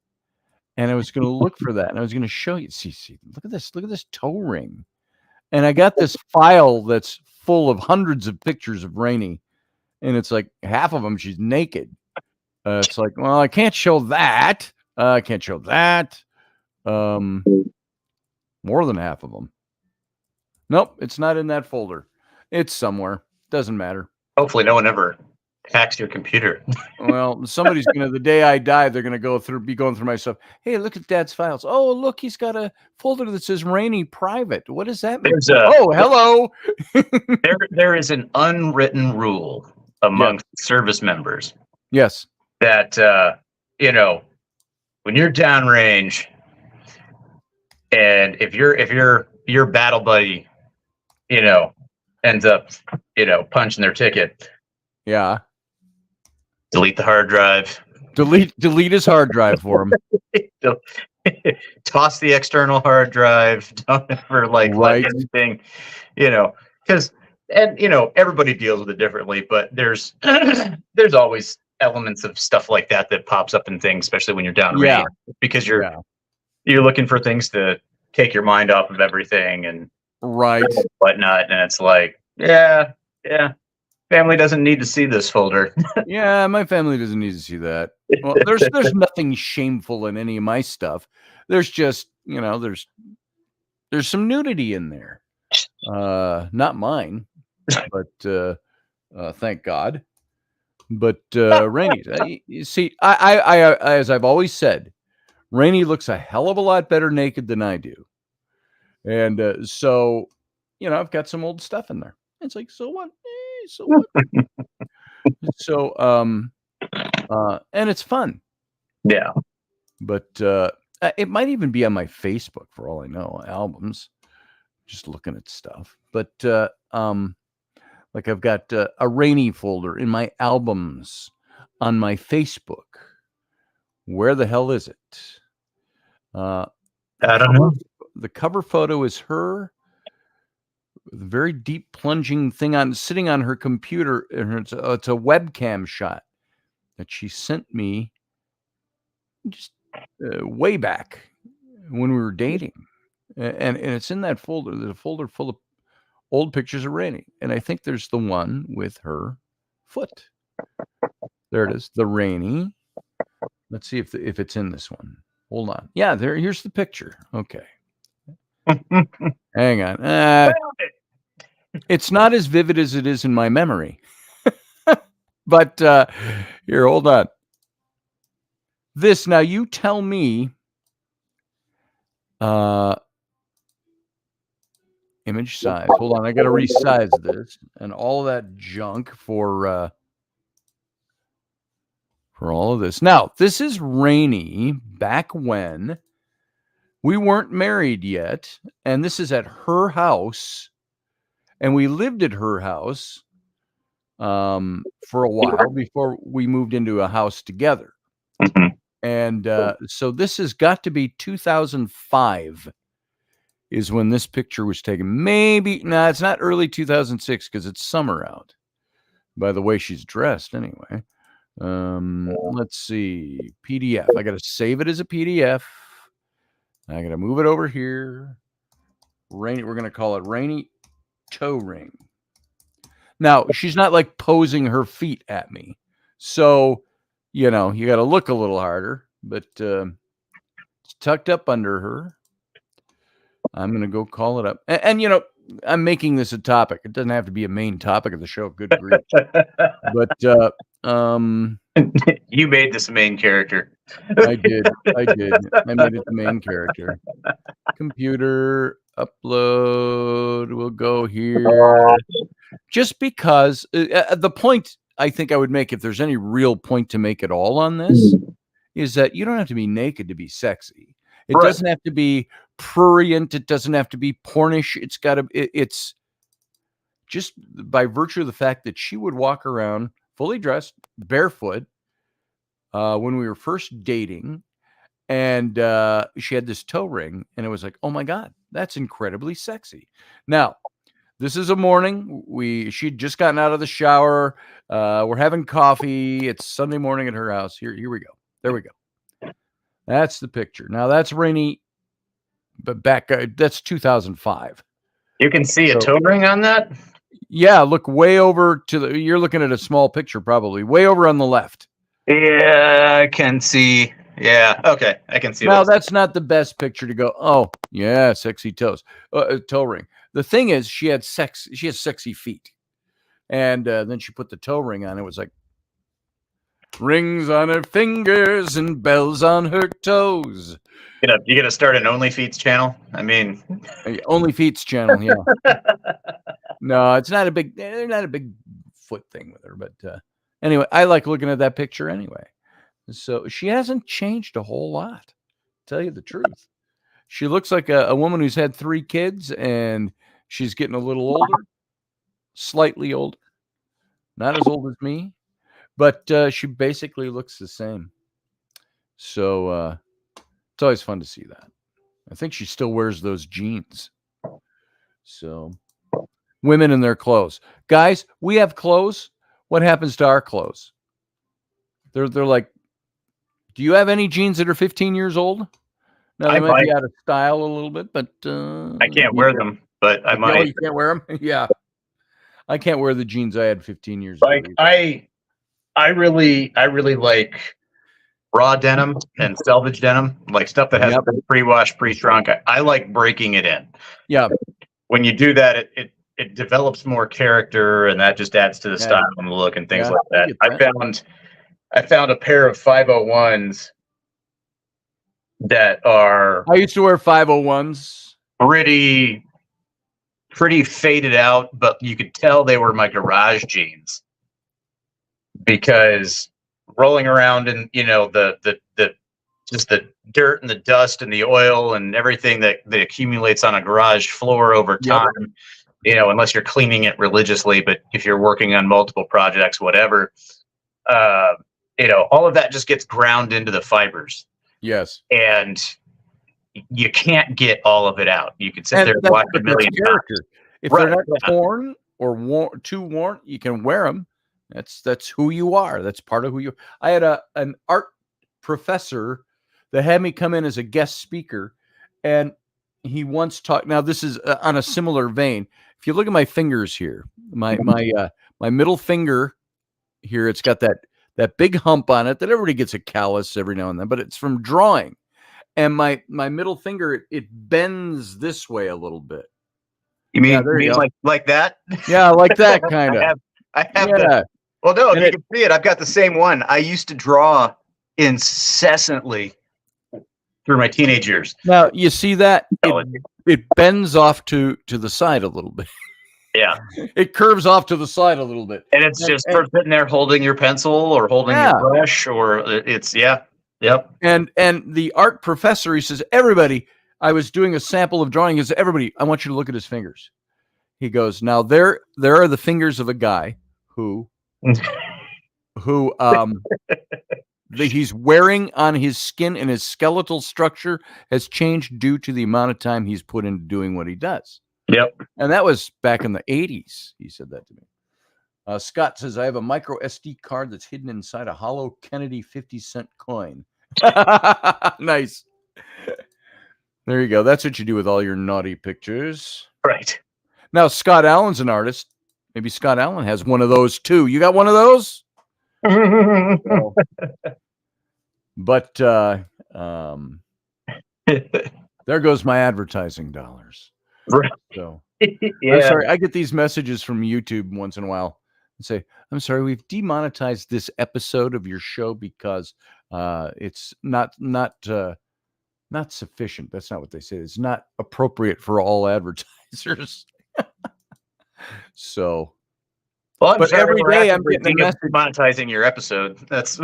And I was going to look for that, and I was going to show you. See, look at this toe ring. And I got this file that's full of hundreds of pictures of Rainey, and it's like half of them she's naked. It's like, well, I can't show that. I can't show that. More than half of them. Nope, it's not in that folder. It's somewhere. Doesn't matter. Hopefully, no one ever hacks your computer. Well, somebody's gonna, the day I die, they're gonna be going through my stuff. Hey, look at Dad's files. Oh, look, he's got a folder that says Rainey Private. What does that mean? Oh, hello. there is an unwritten rule amongst service members. Yes. That when you're downrange, and if your battle buddy, ends up, punching their ticket. Yeah. Delete the hard drive. Delete his hard drive for him. Toss the external hard drive. Don't ever let anything, because everybody deals with it differently, but there's always elements of stuff like that pops up in things, especially when you're down range, because you're looking for things to take your mind off of everything and whatnot. And it's like, yeah. Family doesn't need to see this folder. Yeah, my family doesn't need to see that. Well, there's nothing shameful in any of my stuff. There's just, there's some nudity in there. Not mine, but thank God. But Rainey, you see, I as I've always said, Rainey looks a hell of a lot better naked than I do. And so, I've got some old stuff in there. It's like, so what? So what? So, and it's fun. Yeah. But it might even be on my Facebook for all I know, albums, just looking at stuff. But like I've got a Rainey folder in my albums on my Facebook. Where the hell is it? I don't know. The cover photo is her with a very deep plunging thing sitting on her computer. And it's a webcam shot that she sent me just way back when we were dating. And it's in that folder. There's a folder full of old pictures of Rainey. And I think there's the one with her foot. There it is. The Rainey. Let's see if it's in this one. Hold on. Yeah, here's the picture. Okay. Hang on. It's not as vivid as it is in my memory. But here, hold on. This, now you tell me, image size. Hold on, I got to resize this and all of that junk for all of this. Now, this is Rainey back when we weren't married yet, and this is at her house, and we lived at her house for a while before we moved into a house together. Mm-hmm. And so this has got to be 2005 is when this picture was taken. Maybe, it's not early 2006 because it's summer out. By the way she's dressed anyway. Let's see. PDF. I got to save it as a PDF. I got to move it over here. Rainey, we're going to call it Rainey Toe Ring. Now, she's not like posing her feet at me. So, you got to look a little harder, but it's tucked up under her. I'm going to go call it up. And I'm making this a topic. It doesn't have to be a main topic of the show. Good grief. But you made this main character. I did. I made it the main character. Computer upload. We'll go here. Just because the point I think I would make, if there's any real point to make at all on this, is that you don't have to be naked to be sexy. It doesn't have to be prurient. It doesn't have to be pornish. It's just by virtue of the fact that she would walk around fully dressed, barefoot, when we were first dating. and she had this toe ring, and it was like, oh my God, that's incredibly sexy. Now, this is a morning. She'd just gotten out of the shower. We're having coffee. It's Sunday morning at her house. Here we go. There we go. That's the picture. Now that's Rainey, but back that's 2005. You can see a So- toe ring on that. Yeah, look way over to the. You're looking at a small picture, probably way over on the left. Yeah, I can see. Yeah, okay, I can see. Now those. that's not the best picture to go. Oh yeah, sexy toes, toe ring. The thing is, she has sexy feet, and then she put the toe ring on. It was like rings on her fingers and bells on her toes. You gonna start an OnlyFeet channel? I mean, Only Feet's channel, yeah. No, it's not a big. They're not a big foot thing with her, but anyway, I like looking at that picture anyway. So she hasn't changed a whole lot. Tell you the truth, she looks like a woman who's had 3 kids, and she's getting a little older, slightly older, not as old as me, but she basically looks the same. So it's always fun to see that. I think she still wears those jeans. So women in their clothes. Guys, we have clothes. What happens to our clothes? They're like, do you have any jeans that are 15 years old? Now they might be out of style a little bit, but I can't wear them, but I No, might. you can't wear them. Yeah, I can't wear the jeans I had 15 years Like ago. I really like raw denim and selvage denim, like stuff that has Yep. pre-washed, pre-shrunk. I like breaking it in. Yeah, When you do that, it develops more character, and that just adds to the Yeah. style and the look and things Yeah, like I that. get I found a pair of 501s that are I used to wear 501s. pretty faded out, but you could tell they were my garage jeans because rolling around in the just the dirt and the dust and the oil and everything that accumulates on a garage floor over Yep. time, unless you're cleaning it religiously, but if you're working on multiple projects, whatever, all of that just gets ground into the fibers, Yes, and you can't get all of it out. You could sit and there and that's watch but a that's million times. character. If Right, they're not yeah. torn or too worn, you can wear them. That's who you are. That's part of who you. I had an art professor that had me come in as a guest speaker, and he once talked. Now this is on a similar vein. If you look at my fingers here, my middle finger here, it's got that big hump on it that everybody gets a callus every now and then, but it's from drawing. And my middle finger, it bends this way a little bit. You mean, Yeah, there you go. like that? Yeah, like that kind of. I have Yeah. the. Well, no, if And you can see it, I've got the same one. I used to draw incessantly through my teenage years. Now you see that Oh, it bends off to the side a little bit. Yeah, It curves off to the side a little bit. and it's just for sitting there holding your pencil or holding Yeah. your brush, or it's yep. And the art professor, he says, everybody, I was doing a sample of drawing. He says, everybody, I want you to look at his fingers. He goes, now there are the fingers of a guy who that he's wearing on his skin, and his skeletal structure has changed due to the amount of time he's put into doing what he does. Yep. And that was back in the 80s. He said that to me. Scott says, I have a micro SD card that's hidden inside a hollow Kennedy 50-cent coin. Nice. There you go. That's what you do with all your naughty pictures. Right. Now, Scott Allen's an artist. Maybe Scott Allen has one of those too. You got one of those? But there goes my advertising dollars. Right. So Yeah. I'm sorry. I get these messages from YouTube once in a while and say, I'm sorry, we've demonetized this episode of your show because it's not sufficient. That's not what they say. It's not appropriate for all advertisers. So Well, I'm but sorry every we're day I'm actively getting a message. monetizing your episode. That's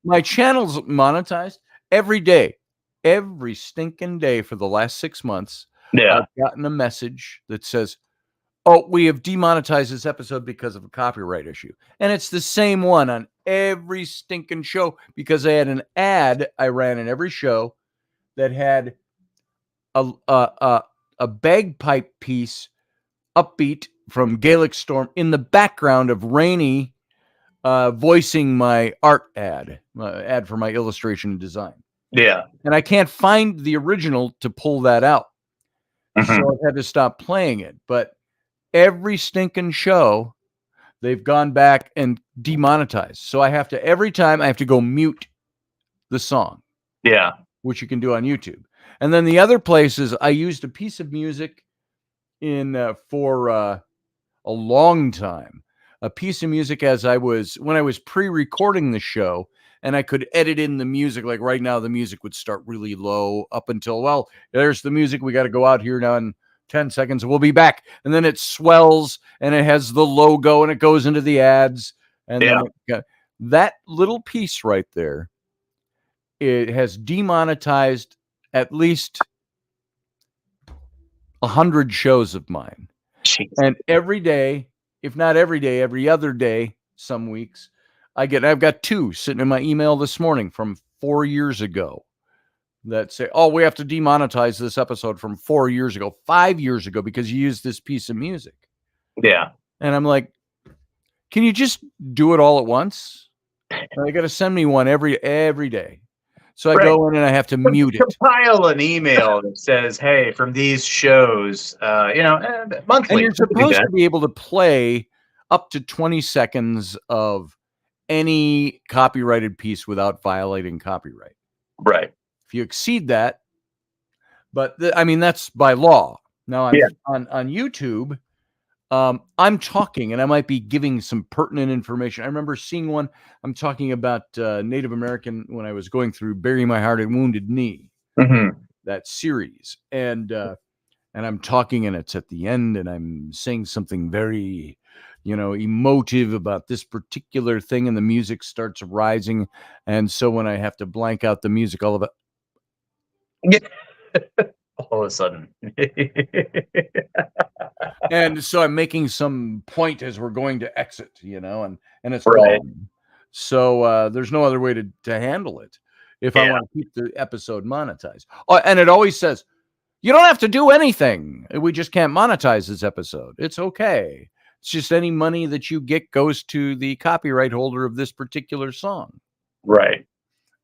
My channel's monetized every day, every stinking day for the last 6 months. yeah. I've gotten a message that says, oh, we have demonetized this episode because of a copyright issue. And it's the same one on every stinking show because I had an ad I ran in every show that had a bagpipe piece, upbeat from Gaelic Storm in the background of Rainey voicing my art ad for my illustration and design. Yeah. And I can't find the original to pull that out. Mhm. So I've had to stop playing it. But every stinking show, they've gone back and demonetized. So every time I have to go mute the song, Yeah. which you can do on YouTube. And then the other places, I used a piece of music for a long time. A piece of music when I was pre-recording the show, and I could edit in the music. Like right now, the music would start really low up until, well, there's the music. We got to go out here now in 10 seconds. We'll be back. And then it swells and it has the logo and it goes into the ads. And then that little piece right there, it has demonetized at least 100 shows of mine. Jeez. And every day, if not every day, every other day, some weeks, I've got 2 sitting in my email this morning from 4 years ago that say, oh, we have to demonetize this episode from 4 years ago, 5 years ago, because you used this piece of music. Yeah. And I'm like, can you just do it all at once? And they got to send me one every day. So I go in and I have to mute it. Compile an email that says, hey, from these shows, monthly. And you're supposed to be able to play up to 20 seconds of any copyrighted piece without violating copyright. Right. If you exceed that, but that's by law. Now on YouTube, I'm talking and I might be giving some pertinent information. I remember seeing one. I'm talking about Native American when I was going through Bury My Heart and Wounded Knee, that series. And I'm talking and it's at the end and I'm saying something very, emotive about this particular thing. And the music starts rising. And so when I have to blank out the music, all of it. All of a sudden. And so I'm making some point as we're going to exit, and it's right. gone. So there's no other way to handle it if I want to keep the episode monetized. Oh, and it always says, you don't have to do anything. We just can't monetize this episode. It's okay. It's just any money that you get goes to the copyright holder of this particular song. Right.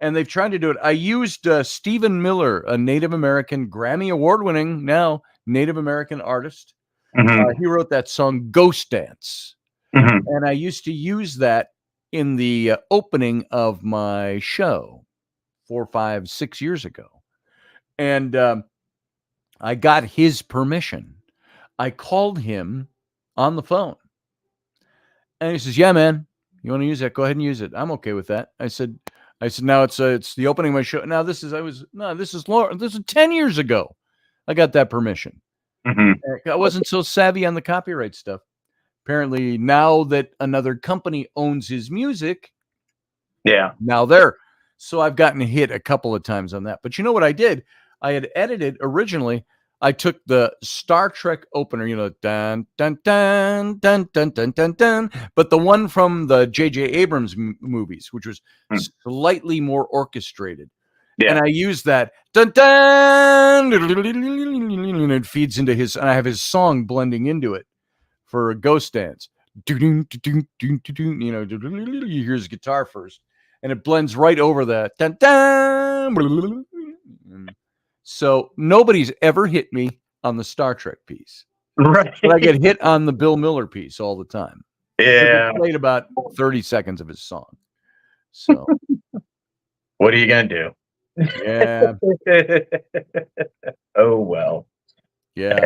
And they've tried to do it. I used Stephen Miller, a Native American Grammy Award-winning now Native American artist. He wrote that song Ghost Dance. And I used to use that in the opening of my show 4, 5, 6 years ago. And I got his permission. I called him on the phone. And he says, yeah, man, you want to use that? Go ahead and use it. I'm okay with that. I said, now it's the opening of my show. Now this is 10 years ago. I got that permission. I wasn't so savvy on the copyright stuff. Apparently now that another company owns his music. Yeah. Now so I've gotten hit a couple of times on that, but you know what I did? I had edited originally. I took the Star Trek opener, dun, dun, dun, dun, dun, dun, dun, dun, but the one from the J.J. Abrams movies, which was slightly more orchestrated. Yeah. And I used that, dun, dun, and it feeds into and I have his song blending into it for a Ghost Dance. You hear his guitar first, and it blends right over the dun, dun. So nobody's ever hit me on the Star Trek piece. Right. But I get hit on the Bill Miller piece all the time. Yeah. I played about 30 seconds of his song. So what are you going to do? Yeah. Oh, well. Yeah.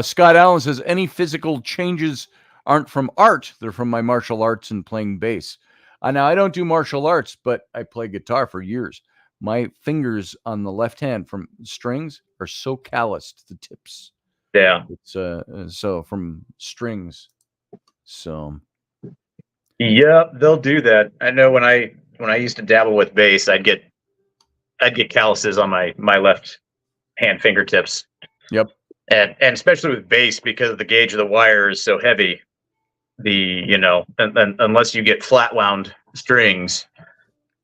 Scott Allen says, any physical changes aren't from art. They're from my martial arts and playing bass. Now, I don't do martial arts, but I play guitar for years. My fingers on the left hand from strings are so calloused, the tips. Yeah. It's so from strings. So. Yep, they'll do that. I know when I used to dabble with bass, I'd get calluses on my left hand fingertips. Yep. And especially with bass, because the gauge of the wire is so heavy, unless you get flat wound strings,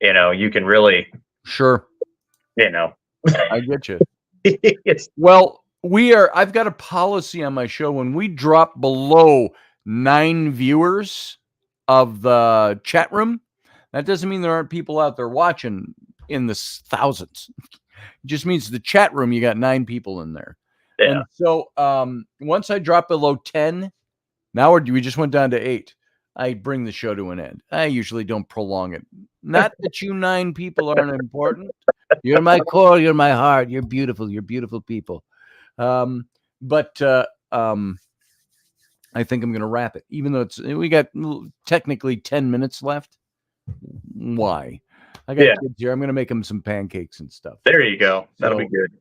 you can really, Sure. I get you. it's Well, I've got a policy on my show. When we drop below 9 viewers of the chat room, that doesn't mean there aren't people out there watching in the thousands. It just means the chat room, you got 9 people in there. Yeah. And so once I drop below 10, now we just went down to 8. I bring the show to an end. I usually don't prolong it. Not that you 9 people aren't important. You're my core. You're my heart. You're beautiful. You're beautiful people. But I think I'm going to wrap it, even though we got technically 10 minutes left. Why? I got kids here. I'm going to make them some pancakes and stuff. There you go. That'll be good.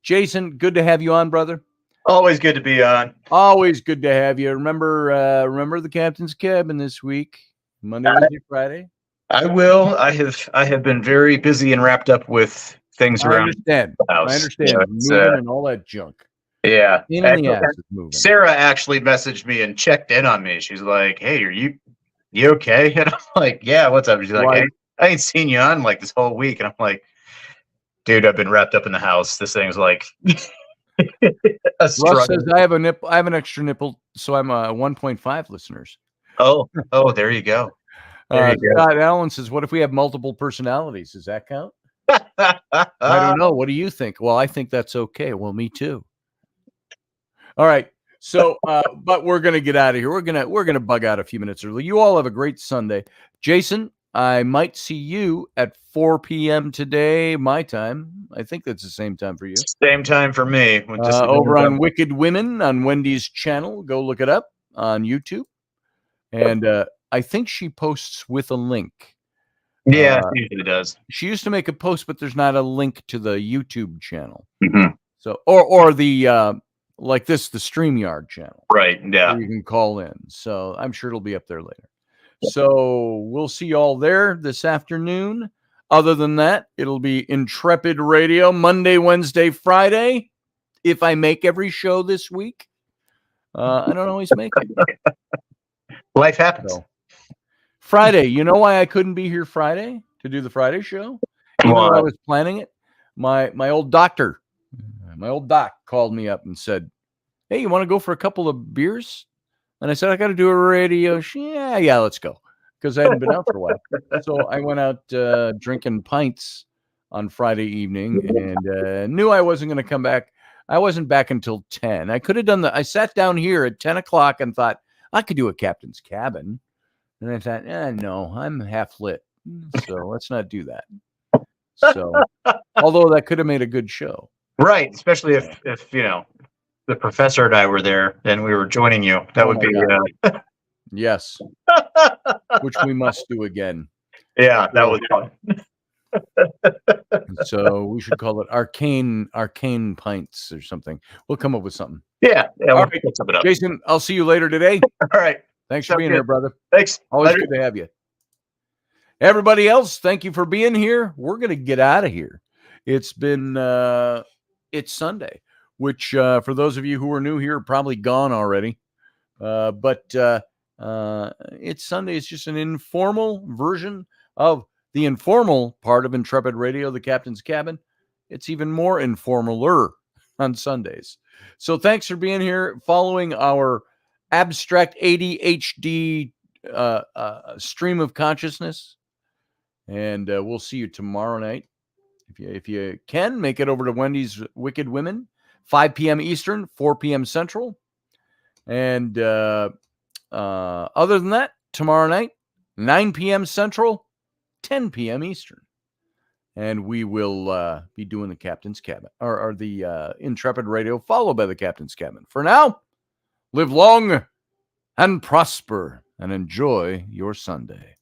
Jason, good to have you on, brother. Always good to be on. Always good to have you. Remember the Captain's Cabin this week, Monday, Wednesday, Friday. I will. I have been very busy and wrapped up with things around the house. I understand. Moving and all that junk. Yeah. Sarah actually messaged me and checked in on me. She's like, "Hey, are you okay?" And I'm like, "Yeah, what's up?" She's like, "Hey, I ain't seen you on like this whole week." And I'm like, "Dude, I've been wrapped up in the house. This thing's like Russ says I have an extra nipple, so I'm 1.5 listeners. Oh, there you go. Scott Allen says, "What if we have multiple personalities? Does that count?" I don't know. What do you think? Well, I think that's okay. Well, me too. All right. So, but we're gonna get out of here. We're gonna bug out a few minutes early. You all have a great Sunday, Jason. I might see you at 4 p.m. today, my time. I think that's the same time for you. Same time for me. Over on Wicked Women on Wendy's channel. Go look it up on YouTube. And I think she posts with a link. Yeah, she usually does. She used to make a post, but there's not a link to the YouTube channel. Mm-hmm. So, or the like the StreamYard channel. Right. Yeah. You can call in. So I'm sure it'll be up there later. So we'll see you all there this afternoon. Other than that, it'll be Intrepid Radio Monday, Wednesday, Friday. If I make every show this week, I don't always make it. Life happens. So, Friday, you know why I couldn't be here Friday to do the Friday show? Even though I was planning it. My old doc called me up and said, "Hey, you want to go for a couple of beers?" And I said, "I got to do a radio." Yeah, let's go. Because I hadn't been out for a while. So I went out drinking pints on Friday evening and knew I wasn't going to come back. I wasn't back until 10. I could have done I sat down here at 10 o'clock and thought, I could do a Captain's Cabin. And I thought, no, I'm half lit. So let's not do that. So, although that could have made a good show. Right. Especially if the professor and I were there and we were joining you. That would be yes. Which we must do again. Yeah, that was fun. So we should call it arcane pints or something. We'll come up with something. Yeah, we'll pick something up. Jason, I'll see you later today. All right. Thanks for being here, brother. Thanks. Always good to have you. Everybody else, thank you for being here. We're gonna get out of here. It's been it's Sunday, which for those of you who are new here are probably gone already. But it's Sunday. It's just an informal version of the informal part of Intrepid Radio, the Captain's Cabin. It's even more informaler on Sundays. So thanks for being here, following our abstract ADHD stream of consciousness. And we'll see you tomorrow night. If you can, make it over to Wendy's Wicked Women, 5 p.m. Eastern, 4 p.m. Central. And other than that, tomorrow night, 9 p.m. Central, 10 p.m. Eastern. And we will be doing the Captain's Cabin, or the Intrepid Radio, followed by the Captain's Cabin. For now, live long and prosper and enjoy your Sunday.